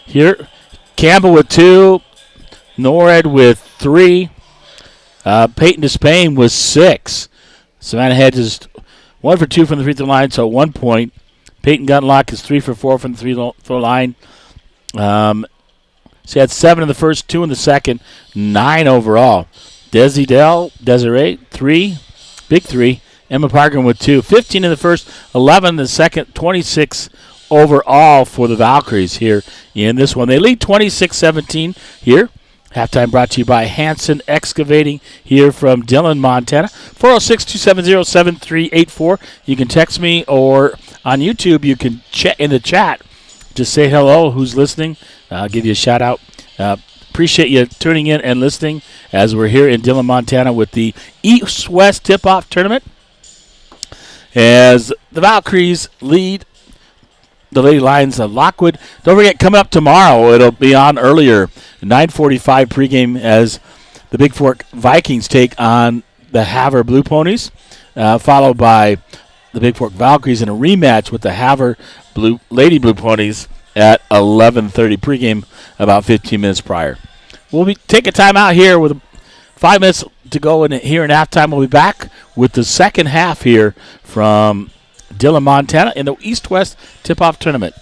Speaker 1: Here, Campbell with 2, Norred with 3, Peyton Despain with 6. Savannah Hedges 1 for 2 from the free throw line, so 1 point. Peyton Gunlock is 3 for 4 from the free throw line. She had 7 in the first, 2 in the second, 9 overall. Desiree, 3, big 3. Emma Parker with 2. 15 in the first, 11 in the second, 26 overall for the Valkyries here in this one. They lead 26-17 here. Halftime brought to you by Hanson Excavating here from Dillon, Montana. 406-270-7384. You can text me, or on YouTube you can chat in the chat. Just say hello, who's listening. I'll give you a shout out. Appreciate you tuning in and listening as we're here in Dillon, Montana with the East-West Tip-Off Tournament. As the Valkyries lead the Lady Lions of Lockwood. Don't forget, coming up tomorrow, it'll be on earlier, 9:45 pregame as the Big Fork Vikings take on the Havre Blue Ponies, followed by the Big Fork Valkyries in a rematch with the Havre Lady Blue Ponies at 11:30 pregame, about 15 minutes prior. We'll be taking time out here with 5 minutes to go here in halftime. We'll be back with the second half here from Dillon, Montana in the East-West Tip-Off Tournament.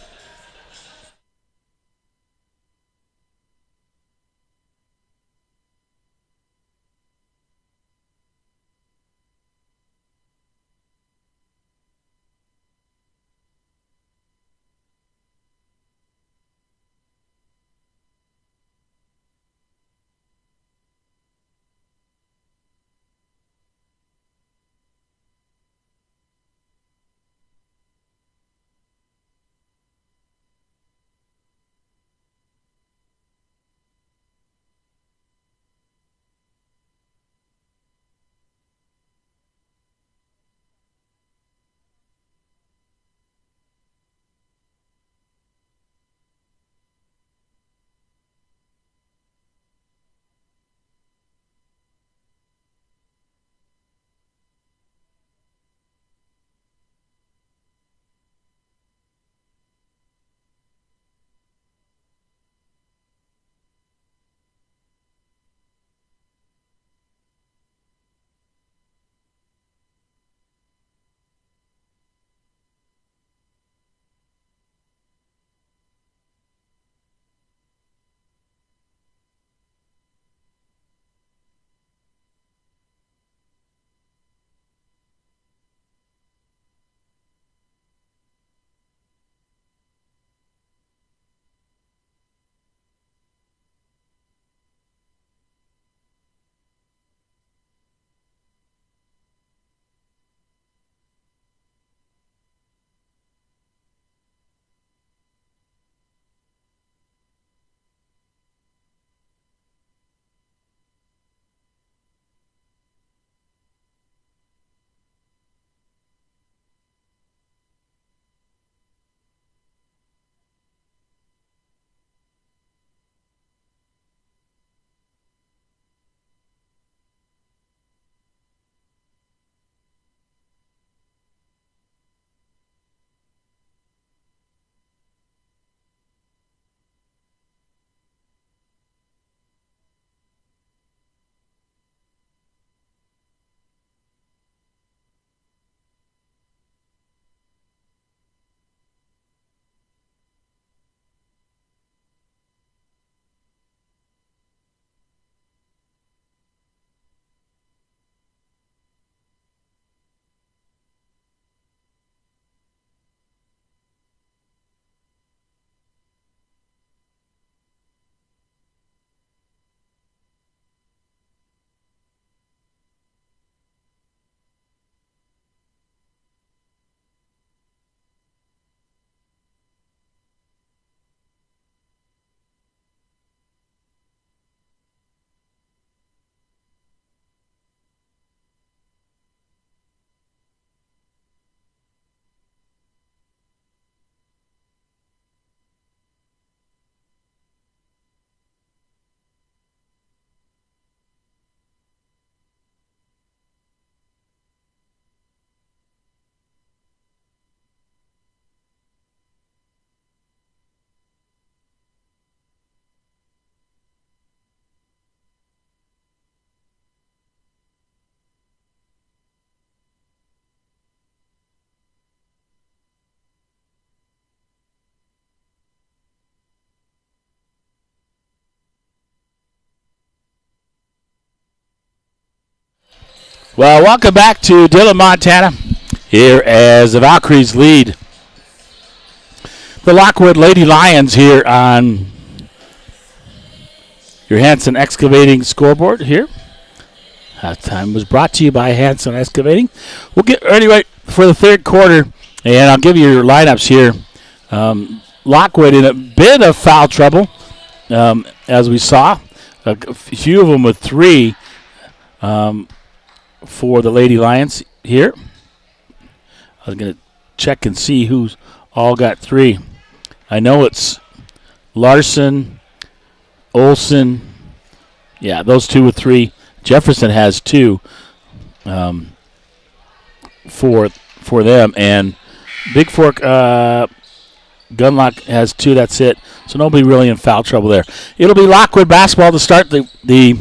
Speaker 1: Well, welcome back to Dillon, Montana, here as the Valkyries lead the Lockwood Lady Lions here on your Hanson Excavating scoreboard here. Halftime was brought to you by Hanson Excavating. We'll get ready for the third quarter, and I'll give you your lineups here. Lockwood in a bit of foul trouble, as we saw. A few of them with three. For the Lady Lions here. I was going to check and see who's all got three. I know it's Larson, Olson. Yeah, those two with three. Jefferson has two. for them. And Big Fork Gunlock has 2. That's it. So nobody really in foul trouble there. It'll be Lockwood basketball to start the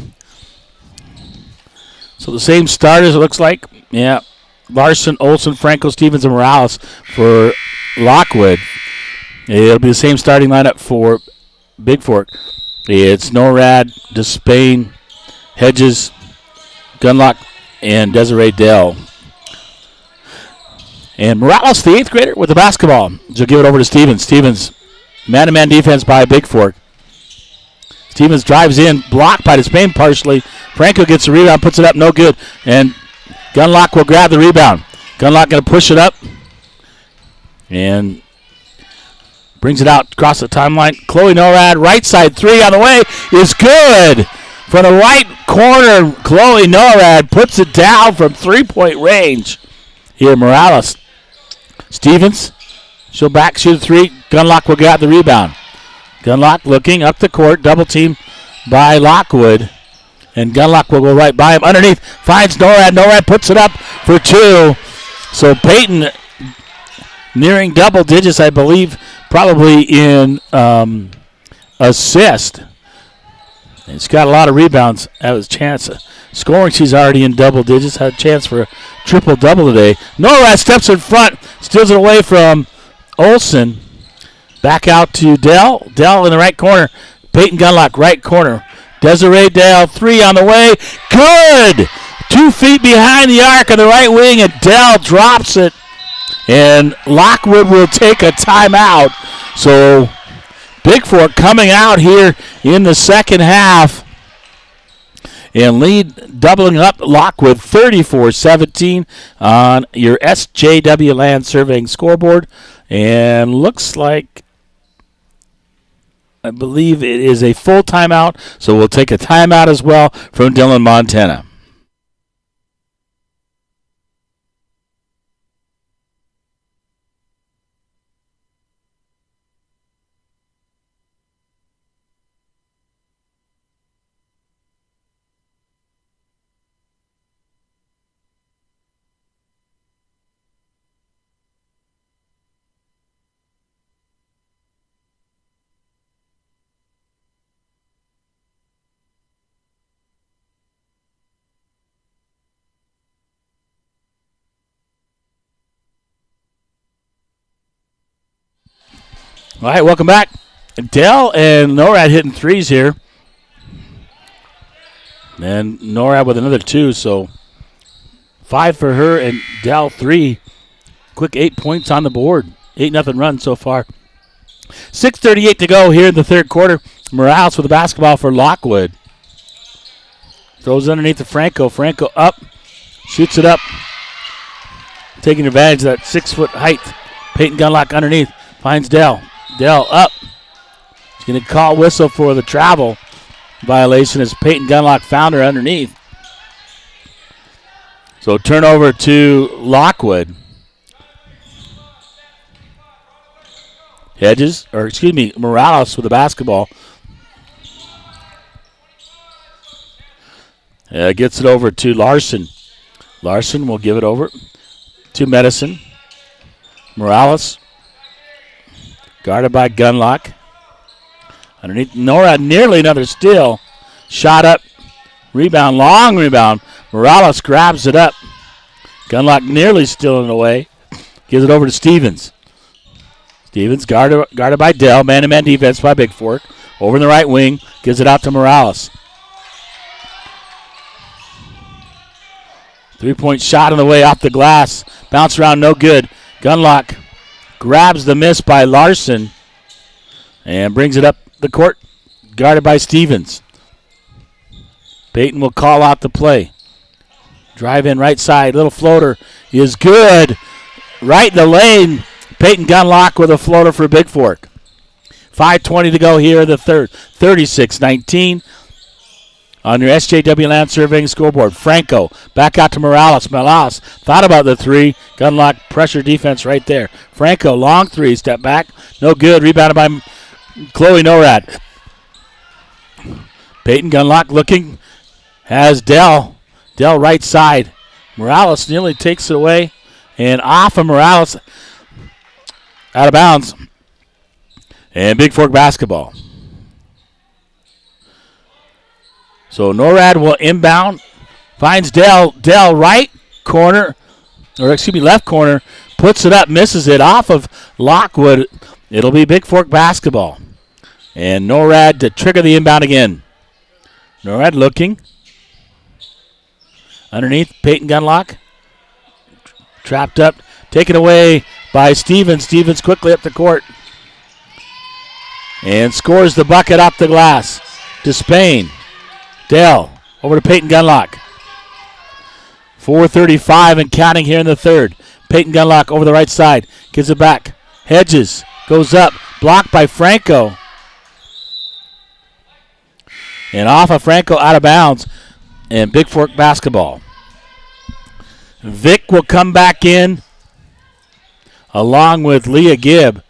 Speaker 1: so the same starters it looks like. Yeah. Larson, Olson, Franco, Stevens, and Morales for Lockwood. It'll be the same starting lineup for Big Fork. It's Norad, Despain, Hedges, Gunlock, and Desiree Dell. And Morales, the 8th grader, with the basketball. She'll give it over to Stevens. Stevens, man-to-man defense by Big Fork. Stevens drives in, blocked by Despain partially. Franco gets the rebound, puts it up, no good. And Gunlock will grab the rebound. Gunlock going to push it up. And brings it out across the timeline. Chloe Norad, right side 3 on the way, is good. From the right corner, Chloe Norad puts it down from 3-point range. Here, Morales. Stevens, she'll back shoot a 3. Gunlock will grab the rebound. Gunlock looking up the court, double team by Lockwood. And Gunlock will go right by him. Underneath, finds Norad. Norad puts it up for 2. So Peyton nearing double digits, I believe, probably in assist. He's got a lot of rebounds. That was a chance. Scoring, she's already in double digits. Had a chance for a triple-double today. Norad steps in front, steals it away from Olson. Back out to Dell. Dell in the right corner. Peyton Gunlock, right corner. Desiree Dell, 3 on the way. Good! 2 feet behind the arc on the right wing, and Dell drops it. And Lockwood will take a timeout. So Big Fork coming out here in the second half. And lead doubling up Lockwood 34-17 on your SJW Land Surveying scoreboard. And looks like, I believe it is a full timeout, so we'll take a timeout as well from Dillon, Montana. All right, welcome back. Dell and Norad hitting 3s here. And Norad with another 2, so 5 for her and Dell 3. Quick 8 points on the board. 8-0 run so far. 6:38 to go here in the third quarter. Morales with the basketball for Lockwood. Throws underneath to Franco. Franco up. Shoots it up. Taking advantage of that 6-foot height. Peyton Gunlock underneath. Finds Dell. Dell up. He's going to call whistle for the travel violation as Peyton Gunlock found her underneath. So turnover to Lockwood. Morales with the basketball. Gets it over to Larson. Larson will give it over to Medicine. Morales. Guarded by Gunlock. Underneath Nora, nearly another steal. Shot up. Rebound, long rebound. Morales grabs it up. Gunlock nearly stealing it away. Gives it over to Stevens. Stevens guarded by Dell. Man-to-man defense by Big Fork. Over in the right wing. Gives it out to Morales. 3-point shot on the way off the glass. Bounce around, no good. Gunlock grabs the miss by Larson and brings it up the court, guarded by Stevens. Peyton will call out the play. Drive in right side, little floater is good. Right in the lane, Peyton Gunlock with a floater for Big Fork. 5:20 to go here in the third. 36-19 on your SJW Land Surveying scoreboard. Franco back out to Morales. Morales thought about the 3. Gunlock pressure defense right there. Franco, long 3, step back. No good. Rebounded by Chloe Norad. Peyton Gunlock looking. Has Dell. Dell right side. Morales nearly takes it away. And off of Morales, out of bounds. And Big Fork basketball. So NORAD will inbound. Finds Dell. Dell right corner, or excuse me, left corner. Puts it up, misses it off of Lockwood. It'll be Big Fork basketball. And NORAD to trigger the inbound again. NORAD looking. Underneath, Peyton Gunlock. Trapped up, taken away by Stevens. Stevens quickly up the court. And scores the bucket off the glass to Spain. Dell over to Peyton Gunlock. 4:35 and counting here in the third. Peyton Gunlock over the right side. Gives it back. Hedges goes up. Blocked by Franco. And off of Franco, out of bounds. And Big Fork basketball. Vic will come back in along with Leah Gibb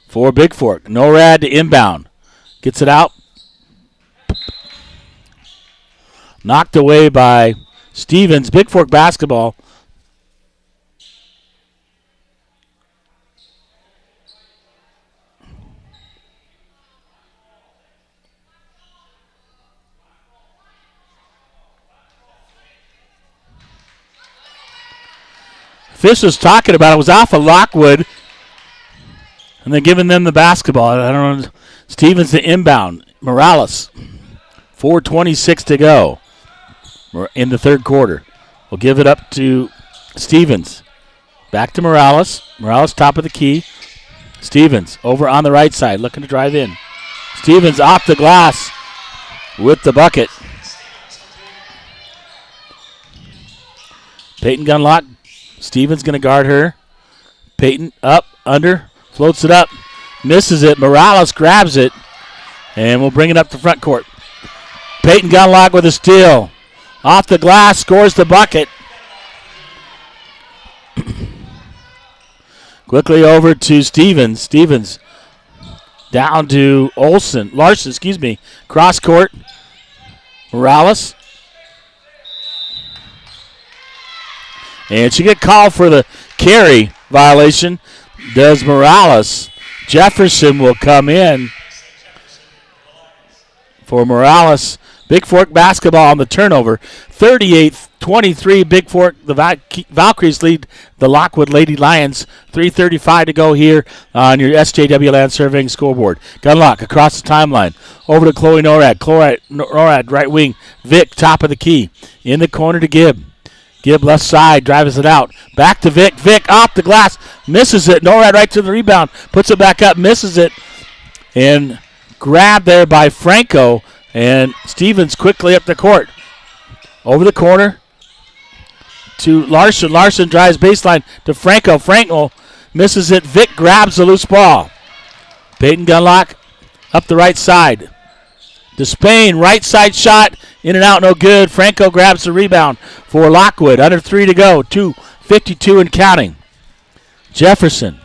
Speaker 1: for Big Fork. NORAD to inbound. Gets it out. Knocked away by Stevens. Big Fork basketball. Fish was talking about it. Was off of Lockwood. And they're giving them the basketball. I don't know. Stevens to inbound. Morales. 4:26 to go in the third quarter. We'll give it up to Stevens. Back to Morales. Morales top of the key. Stevens over on the right side looking to drive in. Stevens off the glass with the bucket. Peyton Gunlock. Stevens going to guard her. Peyton up, under, floats it up, misses it. Morales grabs it, and we'll bring it up to front court. Peyton Gunlock with a steal. Off the glass, scores the bucket. Quickly over to Stevens. Stevens down to Larson, cross court. Morales. And she get called for the carry violation. Does Morales. Jefferson will come in for Morales. Big Fork basketball on the turnover. 38-23, Big Fork. The Valkyries lead the Lockwood Lady Lions. 3:35 to go here on your SJW Land Surveying scoreboard. Gunlock across the timeline. Over to Chloe NORAD. NORAD right wing. Vic top of the key. In the corner to Gibb. Gibb left side, drives it out. Back to Vic. Vic off the glass. Misses it. NORAD right to the rebound. Puts it back up. Misses it. And grabbed there by Franco. And Stevens quickly up the court. Over the corner to Larson. Larson drives baseline to Franco. Franco misses it. Vic grabs the loose ball. Peyton Gunlock up the right side. To Spain, right side shot, in and out, no good. Franco grabs the rebound for Lockwood. Under 3 to go, 2:52 and counting. Jefferson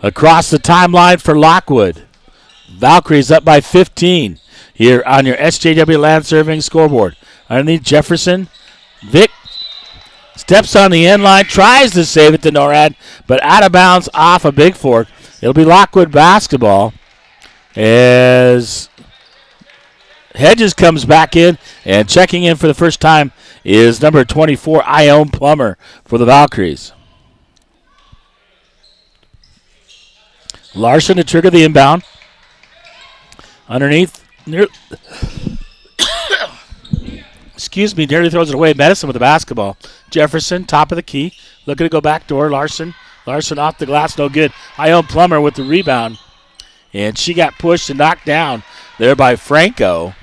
Speaker 1: across the timeline for Lockwood. Valkyries up by 15 here on your SJW Land Surveying scoreboard. Underneath Jefferson, Vic steps on the end line, tries to save it to NORAD, but out of bounds off of Big Fork. It'll be Lockwood basketball as Hedges comes back in, and checking in for the first time is number 24, Ione Plummer for the Valkyries. Larson to trigger the inbound. Underneath, nearly throws it away. Medicine with the basketball. Jefferson, top of the key, looking to go backdoor. Larson off the glass, no good. Ione Plummer with the rebound, and she got pushed and knocked down there by Franco.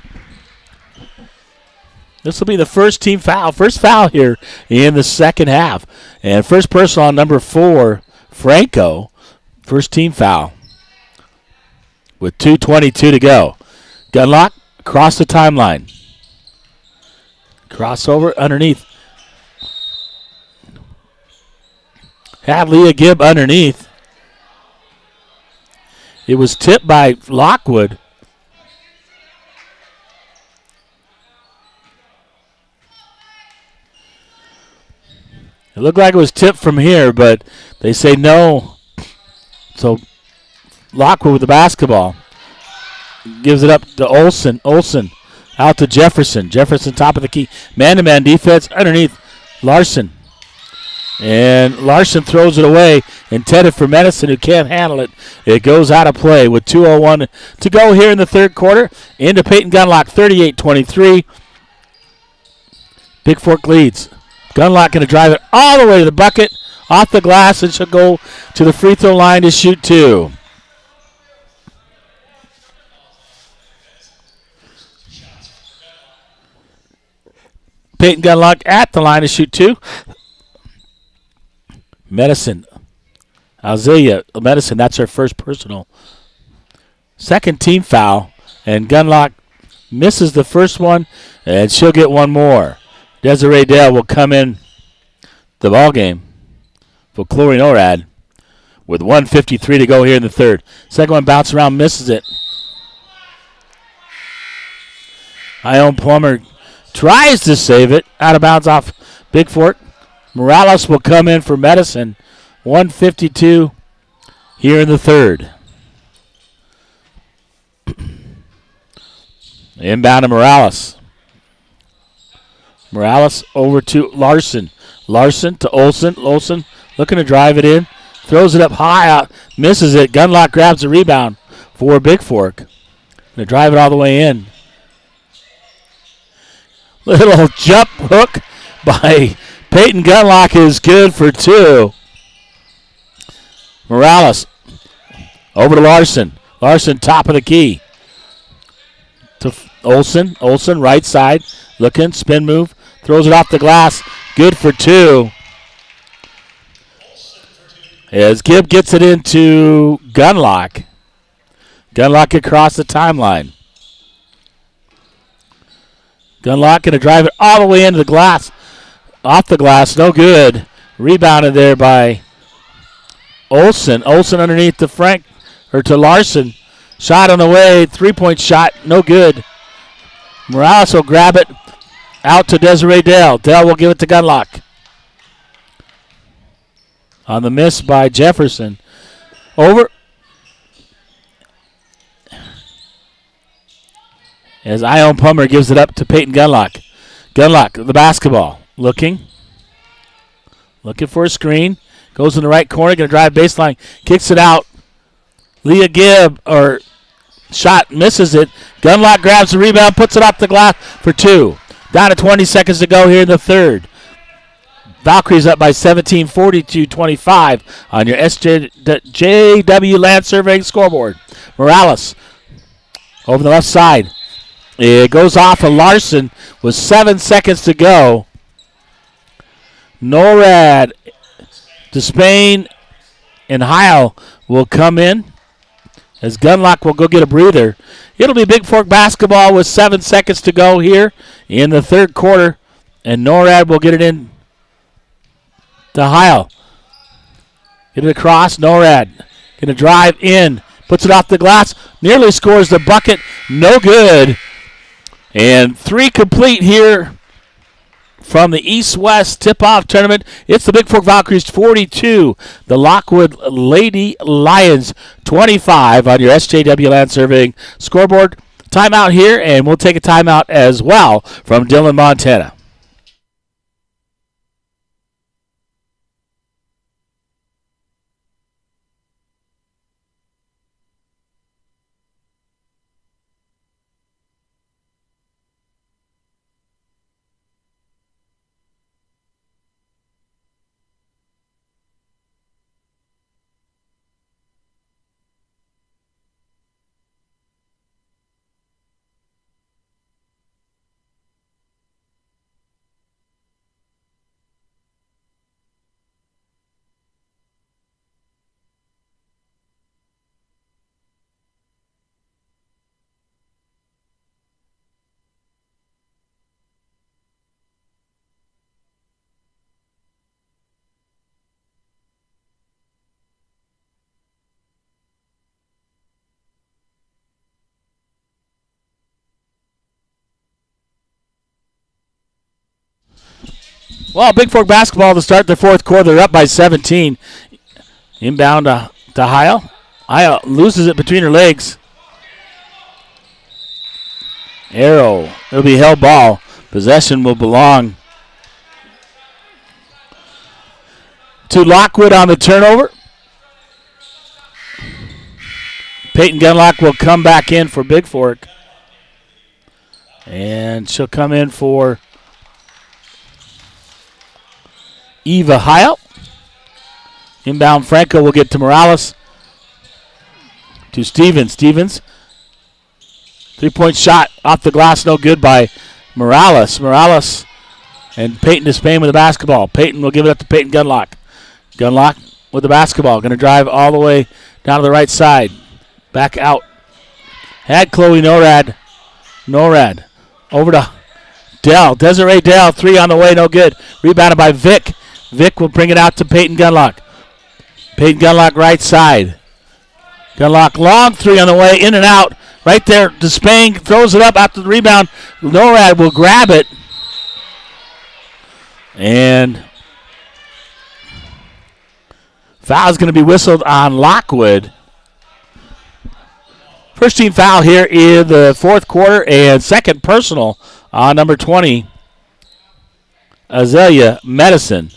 Speaker 1: This will be the first foul here in the second half. And first personal on number 4, Franco. First team foul with 2:22 to go. Gunlock across the timeline. Crossover underneath. Had Leah Gibb underneath. It was tipped by Lockwood. It looked like it was tipped from here, but they say no. So Lockwood with the basketball. Gives it up to Olsen. Olsen out to Jefferson. Jefferson top of the key. Man-to-man defense underneath Larson. And Larson throws it away, intended for Medicine, who can't handle it. It goes out of play with 2:01 to go here in the third quarter. Into Peyton Gunlock, 38-23. Big Fork leads. Gunlock going to drive it all the way to the bucket, off the glass, and she'll go to the free throw line to shoot two. Peyton Gunlock at the line to shoot two. Medicine. Alzelia Medicine, that's her first personal. Second team foul, and Gunlock misses the first one, and she'll get one more. Desiree Dale will come in the ball game for Chloe Norad with 1:53 to go here in the third. Second one bounces around, misses it. Ione Plummer tries to save it, out of bounds off Big Fork. Morales will come in for Medicine. 1:52 here in the third. Inbound to Morales. Morales over to Larson. Larson to Olsen. Olsen looking to drive it in. Throws it up high out. Misses it. Gunlock grabs the rebound for Big Fork. Going to drive it all the way in. Little jump hook by Peyton Gunlock is good for two. Morales over to Larson. Larson top of the key. To Olsen. Olsen right side. Looking. Spin move. Throws it off the glass. Good for two. As Gibb gets it into Gunlock. Gunlock across the timeline. Gunlock going to drive it all the way into the glass. Off the glass. No good. Rebounded there by Olsen. Olsen underneath to Frank, or to Larson. Shot on the way. 3-point shot. No good. Morales will grab it out to Desiree Dale. Dale will give it to Gunlock. On the miss by Jefferson. Over. As Ione Plummer gives it up to Peyton Gunlock. Gunlock, the basketball. Looking for a screen. Goes in the right corner. Going to drive baseline. Kicks it out. Leah Gibb, or shot, misses it. Gunlock grabs the rebound. Puts it off the glass for two. Down to 20 seconds to go here in the third. Valkyries up by 17, 42-25 on your SJW Land Surveying scoreboard. Morales over the left side. It goes off of Larson with 7 seconds to go. Norad, Despain, and Heil will come in as Gunlock will go get a breather. It'll be Big Fork basketball with 7 seconds to go here in the third quarter, and Norad will get it in to Heil. Get it across. Norad going to drive in. Puts it off the glass. Nearly scores the bucket. No good. And three complete here from the East-West tip-off tournament. It's the Big Fork Valkyries 42, the Lockwood Lady Lions 25 on your SJW Land Surveying scoreboard. Timeout here, and we'll take a timeout as well from Dillon, Montana. Well, Big Fork basketball to start the fourth quarter. They're up by 17. Inbound to Heil. Heil loses it between her legs. Arrow. It'll be held ball. Possession will belong to Lockwood on the turnover. Peyton Gunlock will come back in for Big Fork. And she'll come in for Eva Heil. Inbound Franco will get to Morales. To Stevens. Stevens. 3-point shot off the glass, no good by Morales. Morales and Peyton Despain with the basketball. Peyton will give it up to Peyton Gunlock. Gunlock with the basketball. Going to drive all the way down to the right side. Back out. Had Chloe Norad. Norad. Over to Dell. Desiree Dell. 3 on the way. No good. Rebounded by Vic. Vic will bring it out to Peyton Gunlock. Peyton Gunlock right side. Gunlock long 3 on the way. In and out. Right there. Despain throws it up after the rebound. Norad will grab it. And foul is going to be whistled on Lockwood. First team foul here in the fourth quarter and second personal on number 20, Azalea Medicine.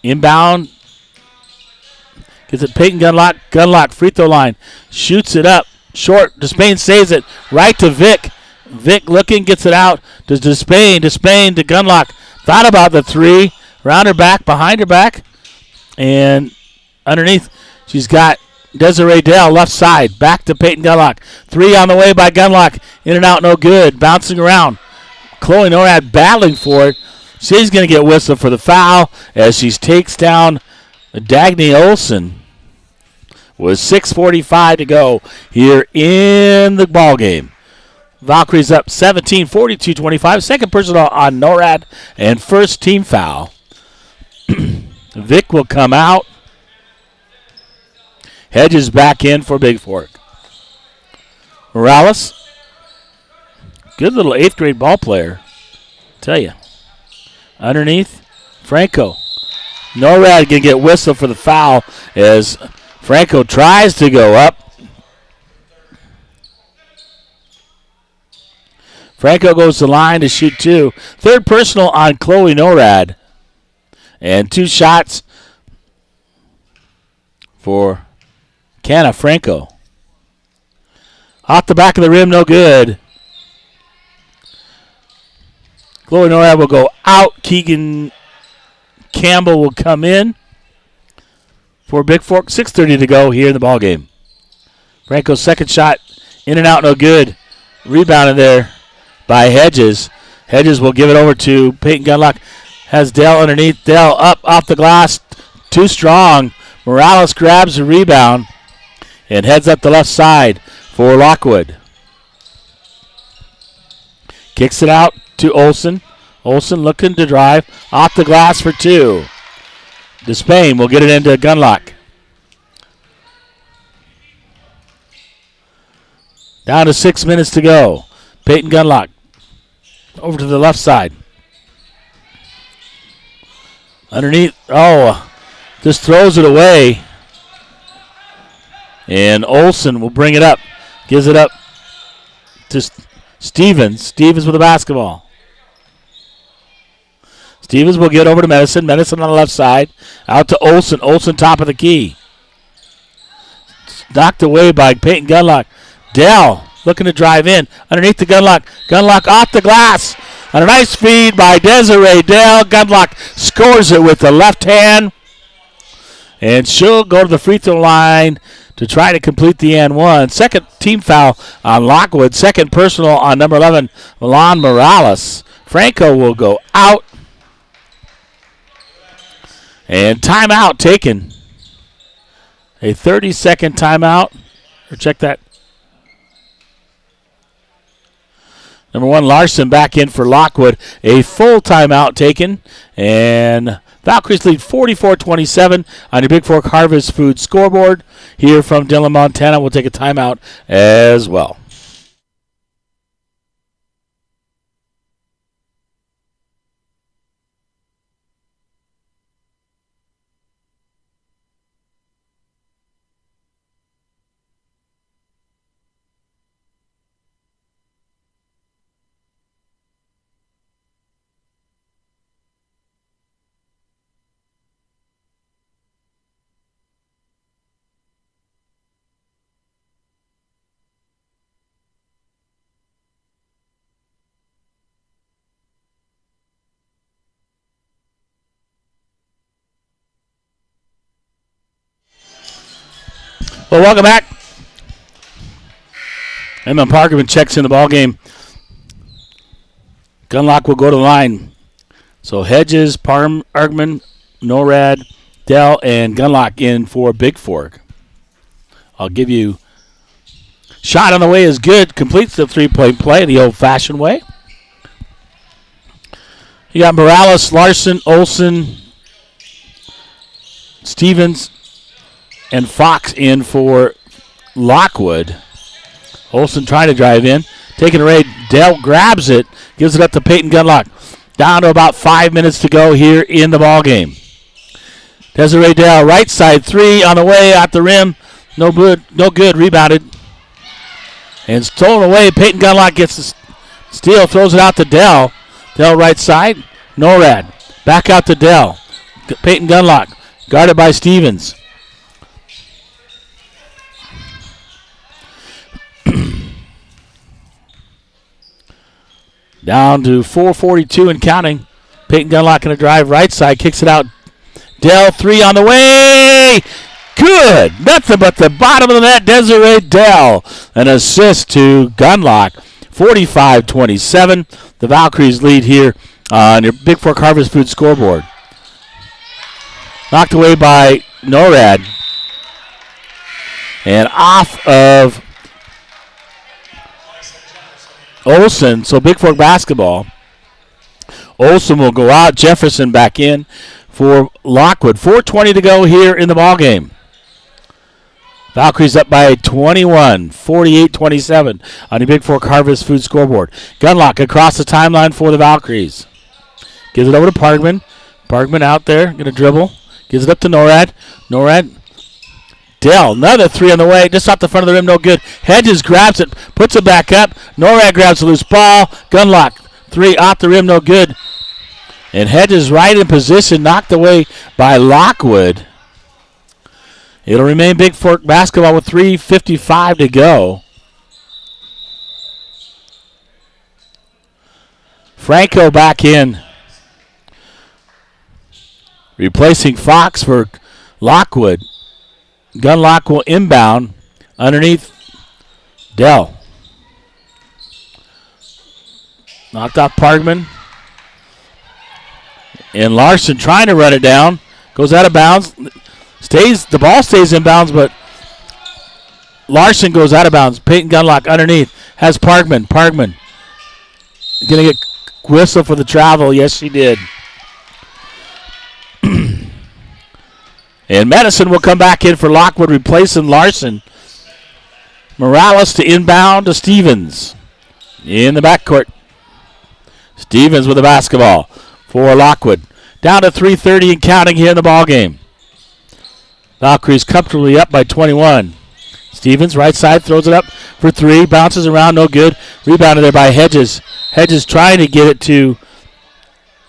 Speaker 1: Inbound. Gets it Peyton Gunlock. Gunlock free throw line. Shoots it up. Short. Despain saves it right to Vic. Vic looking, gets it out to Despain. Despain to Gunlock. Thought about the 3. Around her back, behind her back. And underneath, she's got Desiree Dell, left side. Back to Peyton Gunlock. 3 on the way by Gunlock. In and out, no good. Bouncing around. Chloe Norad battling for it. She's going to get whistled for the foul as she takes down Dagny Olson. With 6:45 to go here in the ball game. Valkyries up 17, 42-25. Second personal on Norad and first team foul. Vic will come out. Hedges back in for Big Fork. Morales. Good little 8th grade ball player. Tell you. Underneath, Franco. Norad can get whistled for the foul as Franco tries to go up. Franco goes to the line to shoot 2. Third personal on Chloe Norad. And 2 shots for Canna Franco. Off the back of the rim, no good. Chloe Norad will go out. Keegan Campbell will come in for Big Fork. 6:30 to go here in the ball game. Franco's second shot, in and out, no good. Rebounded there by Hedges. Hedges will give it over to Peyton Gunlock. Has Dell underneath. Dell up off the glass. Too strong. Morales grabs the rebound and heads up the left side for Lockwood. Kicks it out to Olsen. Olsen looking to drive. Off the glass for 2. Despain will get it into Gunlock. Down to 6 minutes to go. Peyton Gunlock over to the left side. Underneath. Oh, just throws it away. And Olsen will bring it up. Gives it up to Stevens. Stevens with the basketball. Stevens will get over to Medicine. Medicine on the left side. Out to Olsen. Olsen top of the key. Knocked away by Peyton Gunlock. Dell looking to drive in. Underneath the Gunlock. Gunlock off the glass. And a nice feed by Desiree Dell. Gunlock scores it with the left hand. And she'll go to the free throw line to try to complete the and one. Second team foul on Lockwood. Second personal on number 11, Milan Morales. Franco will go out. And timeout taken. A 30-second timeout. Or check that. Number 1, Larson back in for Lockwood. A full timeout taken. And Valkyries lead 44-27 on your Big Fork Harvest Food scoreboard. Here from Dillon, Montana. We'll take a timeout as well. Well, welcome back. Emma Parkerman checks in the ball game. Gunlock will go to the line. So Hedges, Parkman, Norad, Dell, and Gunlock in for Big Fork. I'll give you shot on the way is good. Completes the three-point play the old-fashioned way. You got Morales, Larson, Olson, Stevens, and Fox in for Lockwood. Olson trying to drive in. Taking a raid. Dell grabs it. Gives it up to Peyton Gunlock. Down to about 5 minutes to go here in the ball game. Desiree Dell, right side three on the way at the rim. No good. No good. Rebounded. And stolen away. Peyton Gunlock gets the steal. Throws it out to Dell. Dell right side. Norad. Back out to Dell. Peyton Gunlock. Guarded by Stevens. Down to 4:42 and counting. Peyton Gunlock going to drive right side. Kicks it out. Dell, three on the way. Good. Nothing but the bottom of the net. Desiree Dell. An assist to Gunlock. 45-27. The Valkyries lead here on your Big Fork Harvest Food scoreboard. Knocked away by Norad. And off of Olson, so Big Fork basketball. Olson will go out. Jefferson back in for Lockwood. 4:20 to go here in the ball game. Valkyries up by 21, 48-27 on the Big Fork Harvest Food scoreboard. Gunlock across the timeline for the Valkyries. Gives it over to Parkman. Parkman out there, going to dribble. Gives it up to Norad. Norad. Dell, another three on the way, just off the front of the rim, no good. Hedges grabs it, puts it back up. Norad grabs the loose ball. Gunlock, three off the rim, no good. And Hedges right in position, knocked away by Lockwood. It'll remain Big Fork basketball with 3:55 to go. Franco back in. Replacing Fox for Lockwood. Gunlock will inbound underneath Dell. Knocked off Parkman. And Larson trying to run it down. Goes out of bounds. The ball stays in bounds, but Larson goes out of bounds. Peyton Gunlock underneath. Has Parkman. Parkman going to get whistle for the travel. Yes, she did. And Madison will come back in for Lockwood, replacing Larson. Morales to inbound to Stevens. In the backcourt. Stevens with the basketball for Lockwood. Down to 3:30 and counting here in the ballgame. Valkyries comfortably up by 21. Stevens, right side, throws it up for three. Bounces around, no good. Rebounded there by Hedges. Hedges trying to get it to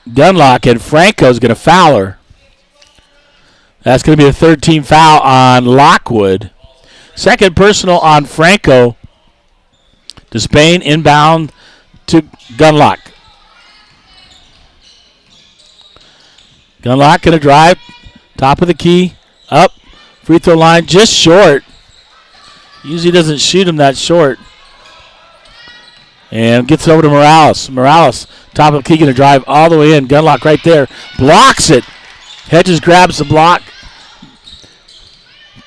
Speaker 1: Gunlock, and Franco's going to foul her. That's going to be the third team foul on Lockwood. Second personal on Franco. To Spain, inbound to Gunlock. Gunlock going to drive. Top of the key. Up. Free throw line just short. Usually doesn't shoot him that short. And gets it over to Morales. Morales, top of the key, going to drive all the way in. Gunlock right there. Blocks it. Hedges grabs the block.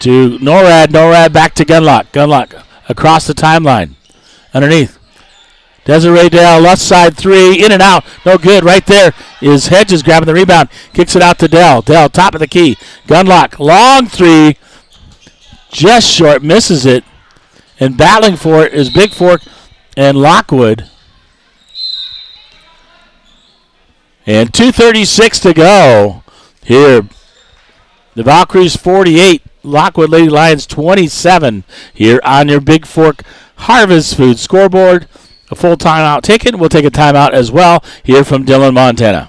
Speaker 1: To Norad. Norad back to Gunlock. Gunlock across the timeline. Underneath. Desiree Dell, left side three. In and out. No good. Right there is Hedges grabbing the rebound. Kicks it out to Dell. Dell, top of the key. Gunlock, long three. Just short. Misses it. And battling for it is Big Fork and Lockwood. And 2:36 to go here. The Valkyries 48. Lockwood Lady Lions 27 here on your Big Fork Harvest Food scoreboard. A full timeout taken. We'll take a timeout as well here from Dillon, Montana.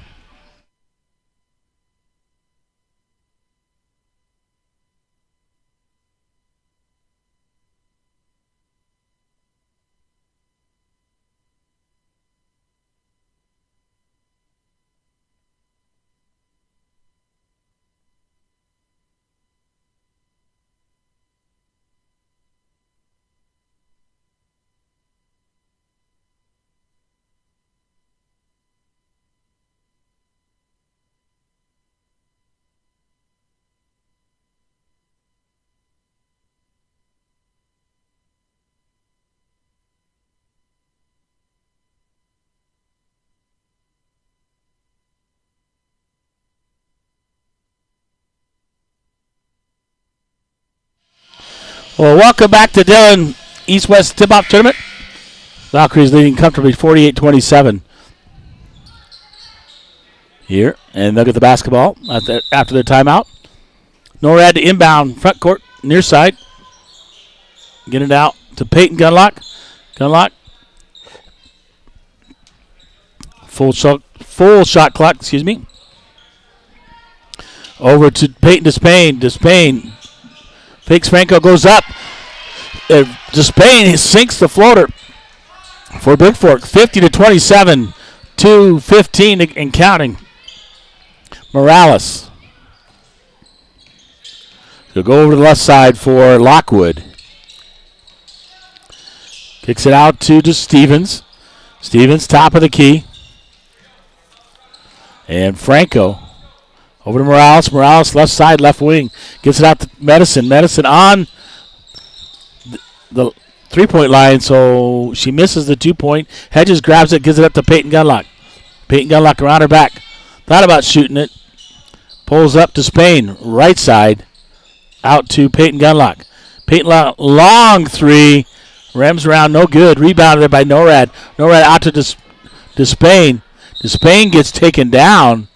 Speaker 1: Well, welcome back to Dillon East-West Tip-Off Tournament. Valkyries leading comfortably 48-27 here. And they'll get the basketball after their timeout. NORAD to inbound front court, near side. Get it out to Peyton Gunlock. Gunlock. Full shot clock, excuse me. Over to Peyton Despain. Despain fakes Franco, goes up. Despain sinks the floater for Big Fork. 50-27, 2:15 and counting. Morales. He'll go over to the left side for Lockwood. Kicks it out to Stevens. Stevens, top of the key. And Franco over to Morales. Morales, left side, left wing. Gets it out to Medicine. Medicine on the three-point line, so she misses the 2-point. Hedges grabs it, gives it up to Peyton Gunlock. Peyton Gunlock around her back. Thought about shooting it. Pulls up to Spain, right side. Out to Peyton Gunlock. Peyton long three. Rams around, no good. Rebounded by NORAD. NORAD out to Despain. Despain gets taken down.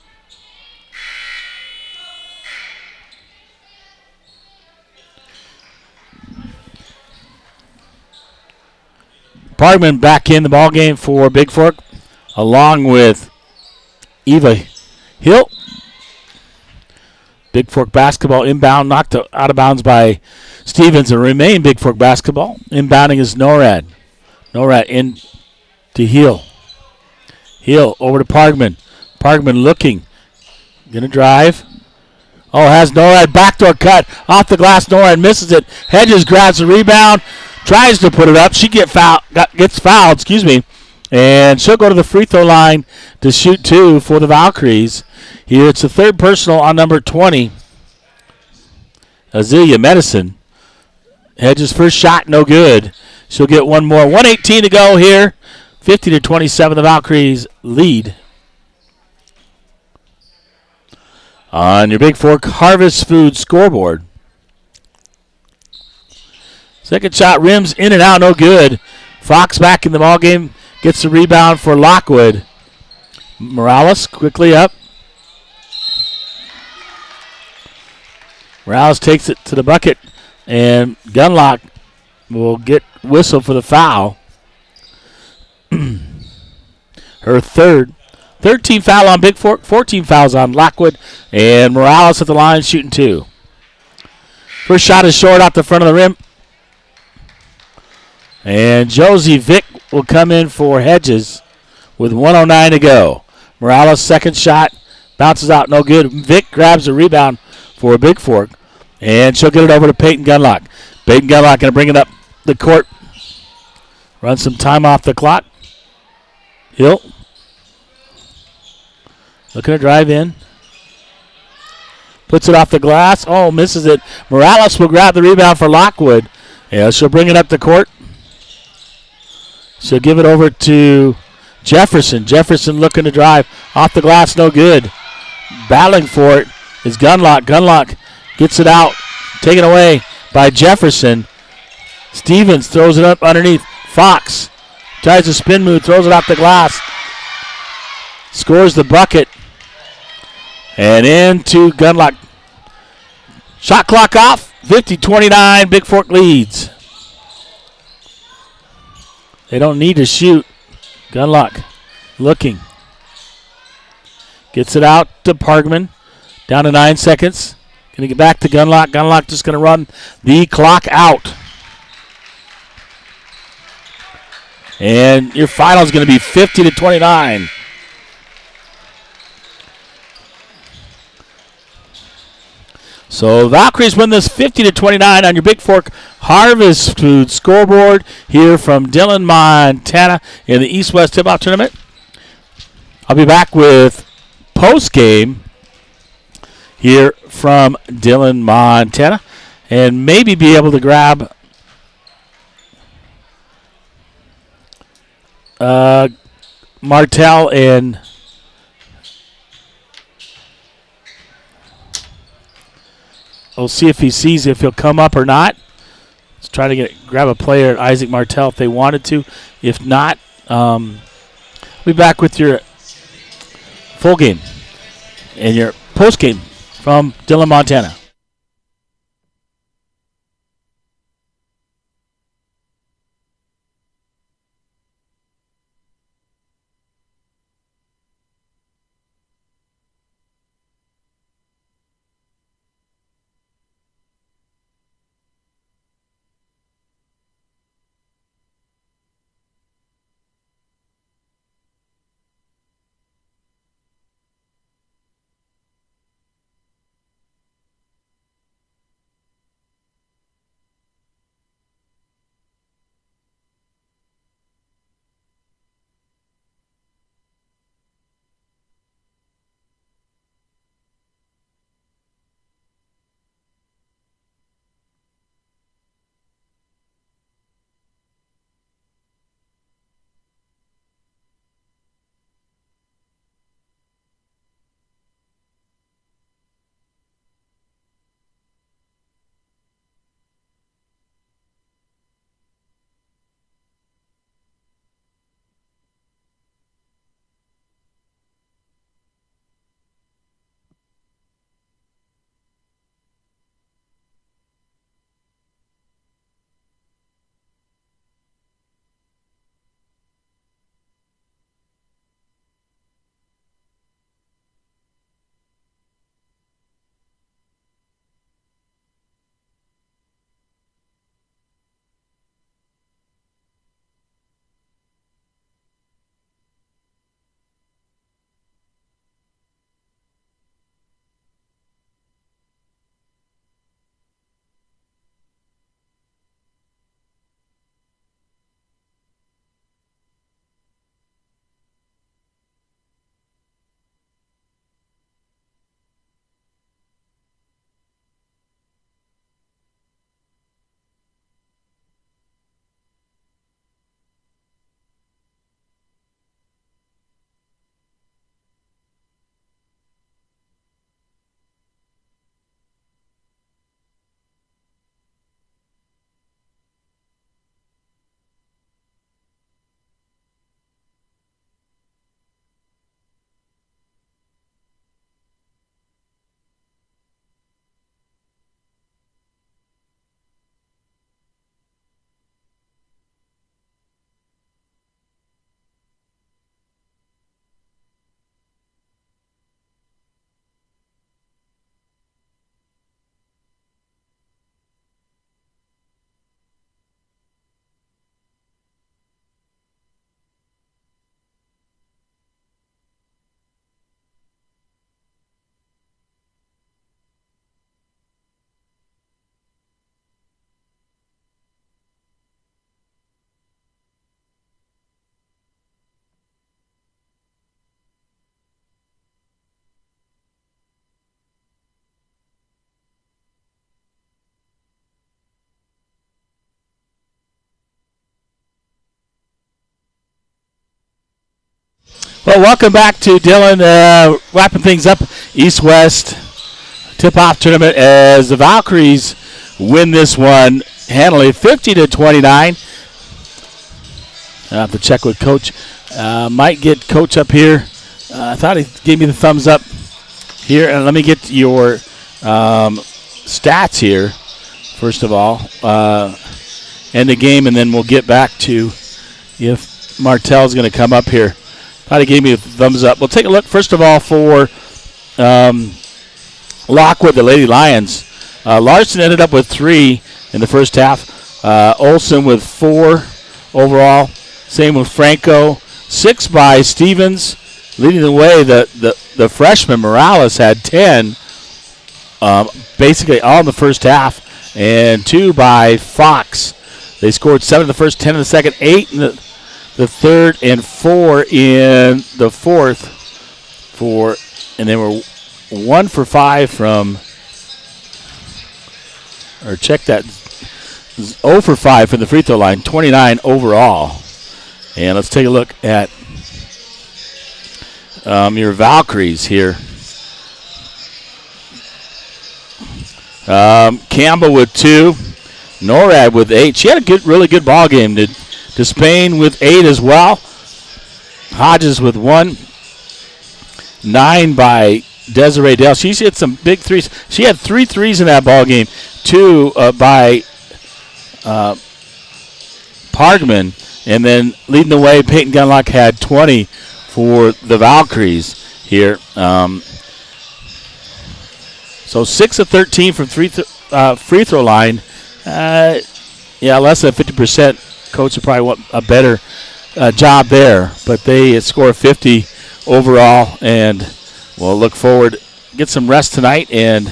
Speaker 1: Parkman back in the ball game for Big Fork, along with Eva Hill. Big Fork basketball inbound, knocked out of bounds by Stevens, and remain Big Fork basketball. Inbounding is NORAD. NORAD in to Hill. Hill over to Parkman. Parkman looking. Gonna drive. Oh, has NORAD backdoor cut off the glass. NORAD misses it. Hedges grabs the rebound. Tries to put it up. She gets fouled, and she'll go to the free throw line to shoot two for the Valkyries. Here it's the third personal on number 20, Azealia Medicine. Hedges' first shot, no good. She'll get one more. 1:18 to go here. 50-27, the Valkyries lead. On your Big Fork Harvest Food scoreboard. Second shot rims in and out, no good. Fox back in the ball game, gets the rebound for Lockwood. Morales quickly up. Morales takes it to the bucket, and Gunlock will get whistle for the foul. Her third. 13 foul on Big Fork, 14 fouls on Lockwood, and Morales at the line shooting two. First shot is short off the front of the rim. And Josie Vick will come in for Hedges with 1:09 to go. Morales' second shot bounces out, no good. Vick grabs the rebound for Big Fork, and she'll get it over to Peyton Gunlock. Peyton Gunlock going to bring it up the court. Run some time off the clock. Hill looking to drive in. Puts it off the glass. Oh, misses it. Morales will grab the rebound for Lockwood. Yeah, she'll bring it up the court. She'll give it over to Jefferson. Jefferson looking to drive. Off the glass, no good. Battling for it is Gunlock. Gunlock gets it out. Taken away by Jefferson. Stevens throws it up underneath. Fox tries to spin move, throws it off the glass. Scores the bucket. And into Gunlock. Shot clock off. 50-29, Big Fork leads. They don't need to shoot. Gunlock looking. Gets it out to Parkman. Down to 9 seconds. Going to get back to Gunlock. Gunlock just going to run the clock out. And your final is going to be 50-29. So Valkyries win this 50-29 on your Big Fork Harvest Food scoreboard here from Dillon, Montana in the East-West Tip-Off Tournament. I'll be back with post-game here from Dillon, Montana, and maybe be able to grab Martell and we'll see if he sees if he'll come up or not. try to grab a player at Isaac Martell if they wanted to. If not, we'll be back with your full game and your post game from Dillon, Montana. Well, welcome back to Dillon. Wrapping things up, East-West tip-off tournament as the Valkyries win this one handily, 50-29. I have to check with Coach. Might get Coach up here. I thought he gave me the thumbs up here. And let me get your stats here, first of all. End the game, and then we'll get back to if Martell's going to come up here. Thought he gave me a thumbs up. We'll take a look, first of all, for Lockwood, the Lady Lions. Larson ended up with 3 in the first half. Olson with 4 overall. Same with Franco. 6 by Stevens. Leading the way, the freshman Morales had 10, basically all in the first half, and 2 by Fox. They scored 7 in the first, 10 in the second, 8 in the third, and 4 in the fourth. And they were 1 for 5 from, or check that, 0 for 5 from the free throw line, 29 overall. And let's take a look at your Valkyries here. Campbell with 2. NORAD with 8. She had a really good ball game. To Spain with 8 as well. Hodges with 1. 9 by Desiree Dale. She's hit some big threes. She had 3 threes in that ball game. 2 by Pregame. And then leading the way, Peyton Gunlock had 20 for the Valkyries here. So 6 of 13 from free throw line. Less than 50%. Coach would probably want a better job there. But they score 50 overall, and we'll look forward, get some rest tonight, and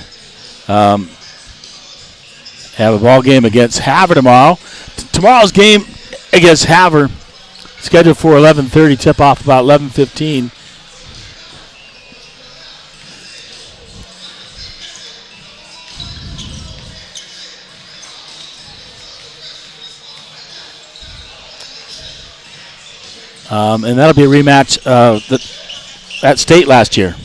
Speaker 1: have a ball game against Havre tomorrow. Tomorrow's game against Havre, scheduled for 11:30, tip-off about 11:15. And that'll be a rematch at state last year.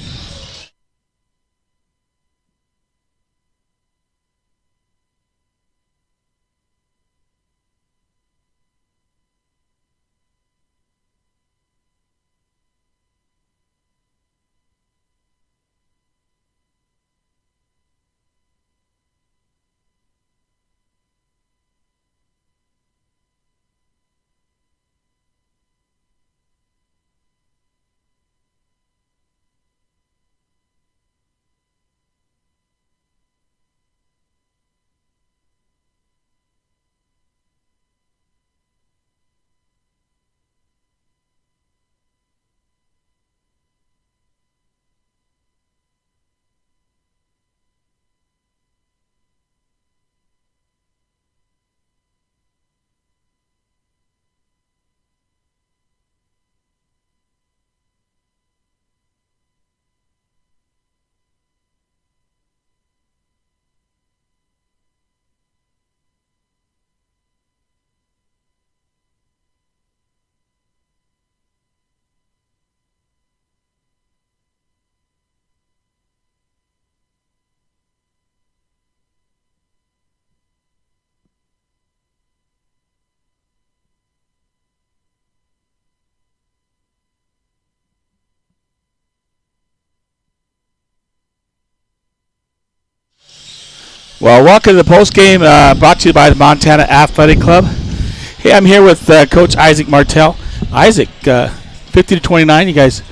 Speaker 1: Well, welcome to the postgame brought to you by the Montana Athletic Club. Hey, I'm here with Coach Isaac Martell. Isaac, 50-29, you guys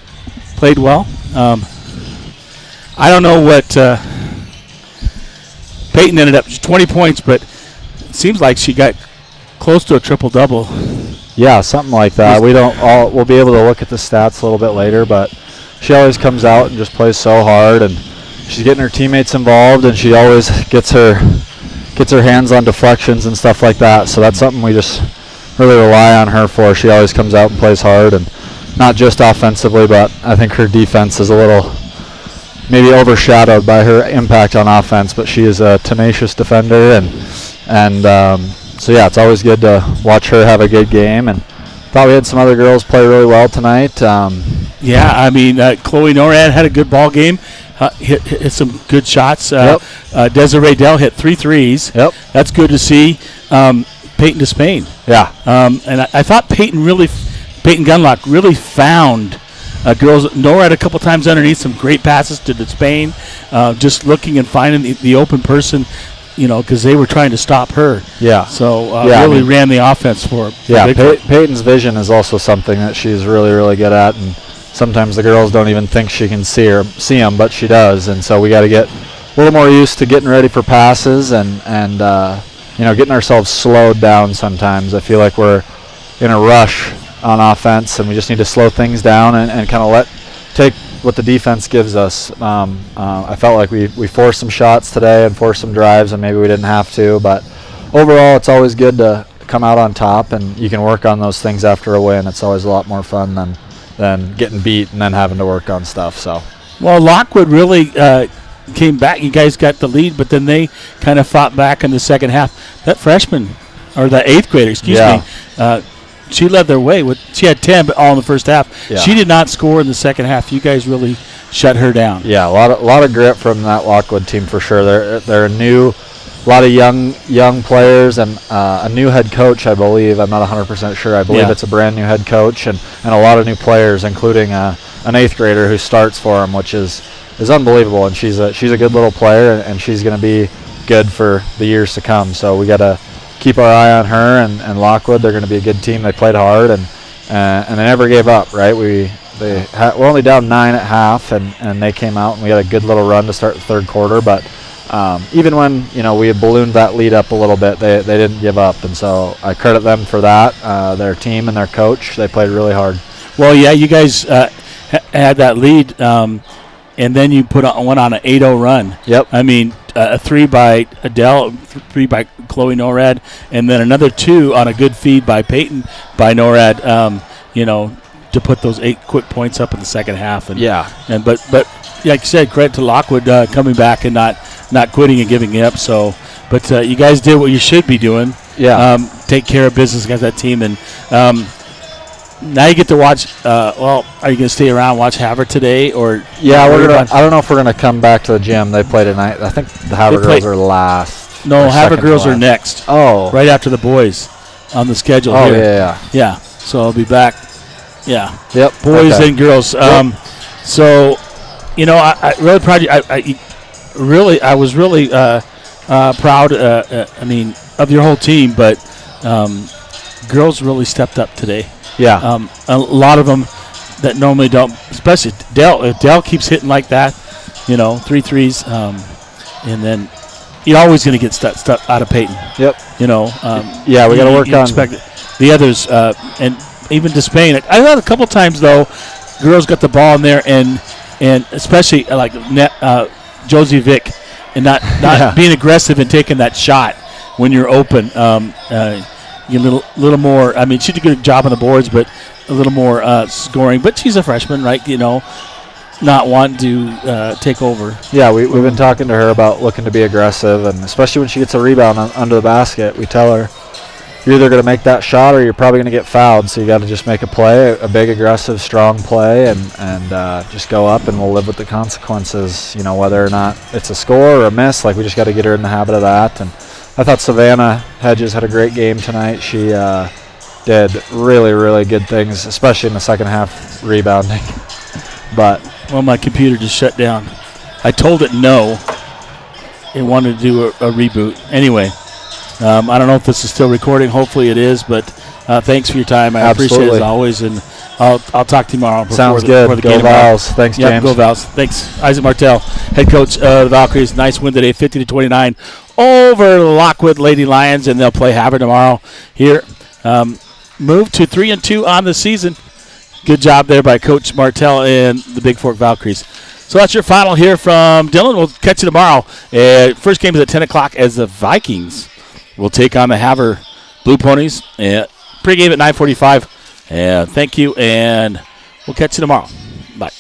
Speaker 1: played well. I don't know what Peyton ended up, 20 points, but it seems like she got close to a triple-double.
Speaker 4: Yeah, something like that. We'll be able to look at the stats a little bit later, but she always comes out and just plays so hard, and she's getting her teammates involved, and she always gets her hands on deflections and stuff like that. So that's something we just really rely on her for. She always comes out and plays hard, and not just offensively, but I think her defense is a little maybe overshadowed by her impact on offense. But she is a tenacious defender, and so yeah, it's always good to watch her have a good game. And thought we had some other girls play really well tonight.
Speaker 1: Yeah, I mean, Chloe Norad had a good ball game. Hit some good shots. Desiree Dell hit 3 threes.
Speaker 4: Yep.
Speaker 1: That's good to see. Peyton to Spain.
Speaker 4: Yeah.
Speaker 1: And I thought Peyton Gunlock really found girls. Norad a couple times underneath, some great passes to Spain. Just looking and finding the open person, because they were trying to stop her.
Speaker 4: Yeah.
Speaker 1: So really ran the offense for her.
Speaker 4: Yeah, Peyton's vision is also something that she's really, really good at, and sometimes the girls don't even think she can see them, but she does. And so we got to get a little more used to getting ready for passes and getting ourselves slowed down sometimes. I feel like we're in a rush on offense, and we just need to slow things down and kind of take what the defense gives us. I felt like we forced some shots today and forced some drives, and maybe we didn't have to. But overall, it's always good to come out on top, and you can work on those things after a win. It's always a lot more fun than getting beat and then having to work on stuff. So, well,
Speaker 1: Lockwood really came back. You guys got the lead, but then they kind of fought back in the second half. That freshman, or the 8th grader, excuse me, she led their way. She had 10, but all in the first half. Yeah. She did not score in the second half. You guys really shut her down.
Speaker 4: Yeah, a lot of grit from that Lockwood team for sure. They're a new a lot of young players and a new head coach, I believe. I'm not 100% sure. I believe it's a brand new head coach and a lot of new players, including an 8th grader who starts for him, which is unbelievable. And she's a good little player, and she's going to be good for the years to come. So we got to keep our eye on her and Lockwood. They're going to be a good team. They played hard and they never gave up. Right? We're only down 9 at half, and they came out and we had a good little run to start the third quarter, but. Even when we had ballooned that lead up a little bit, they didn't give up, and so I credit them for that. Their team and their coach, they played really hard.
Speaker 1: Well, yeah, you guys had that lead, and then you went on an 8-0 run.
Speaker 4: Yep.
Speaker 1: I mean, a 3 by Adele, 3 by Chloe Norad, and then another 2 on a good feed by Peyton by Norad. To put those 8 quick points up in the second half. But like you said, credit to Lockwood coming back and not quitting and giving up. So, but you guys did what you should be doing.
Speaker 4: Yeah.
Speaker 1: Take care of business against that team, and now you get to watch. Are you going to stay around and watch Havre today, or?
Speaker 4: Yeah, I don't know if we're gonna come back to the gym. They play tonight. I think the Havre girls are last.
Speaker 1: No, Havre girls are next.
Speaker 4: Oh,
Speaker 1: right after the boys on the schedule.
Speaker 4: Oh
Speaker 1: here. Yeah. So I'll be back. Yeah.
Speaker 4: Yep.
Speaker 1: Boys and girls. So, I really proud of you. I was really proud. Of your whole team, but girls really stepped up today.
Speaker 4: Yeah.
Speaker 1: A lot of them that normally don't, especially Dell. If Dell keeps hitting like that, 3 threes, and then you're always going to get stuff out of Peyton.
Speaker 4: Yep.
Speaker 1: We
Speaker 4: got to work on
Speaker 1: the others, and even Despain. I thought a couple times though, girls got the ball in there, and especially like Josie Vick, and not being aggressive and taking that shot when you're open. You little more. I mean, she did a good job on the boards, but a little more scoring. But she's a freshman, right? Not wanting to take over.
Speaker 4: Yeah, we've been talking to her about looking to be aggressive, and especially when she gets a rebound under the basket, we tell her, you're either going to make that shot or you're probably going to get fouled. So you got to just make a play, a big, aggressive, strong play, and just go up, and we'll live with the consequences. Whether or not it's a score or a miss, like we just got to get her in the habit of that. And I thought Savannah Hedges had a great game tonight. She did really, really good things, especially in the second half rebounding. But
Speaker 1: my computer just shut down. I told it no. It wanted to do a reboot. Anyway. I don't know if this is still recording. Hopefully it is, but thanks for your time. I appreciate it as always, and I'll talk to you tomorrow.
Speaker 4: Sounds good. Go Vals. Thanks, James.
Speaker 1: Go Vals. Thanks, Isaac Martell, head coach of the Valkyries. Nice win today, 50-29 over the Lockwood Lady Lions, and they'll play Havre tomorrow here. Move to 3-2 on the season. Good job there by Coach Martell and the Big Fork Valkyries. So that's your final here from Dylan. We'll catch you tomorrow. First game is at 10 o'clock as the Vikings will take on the Havre Blue Ponies. Pregame at 9:45. Thank you, and we'll catch you tomorrow. Bye.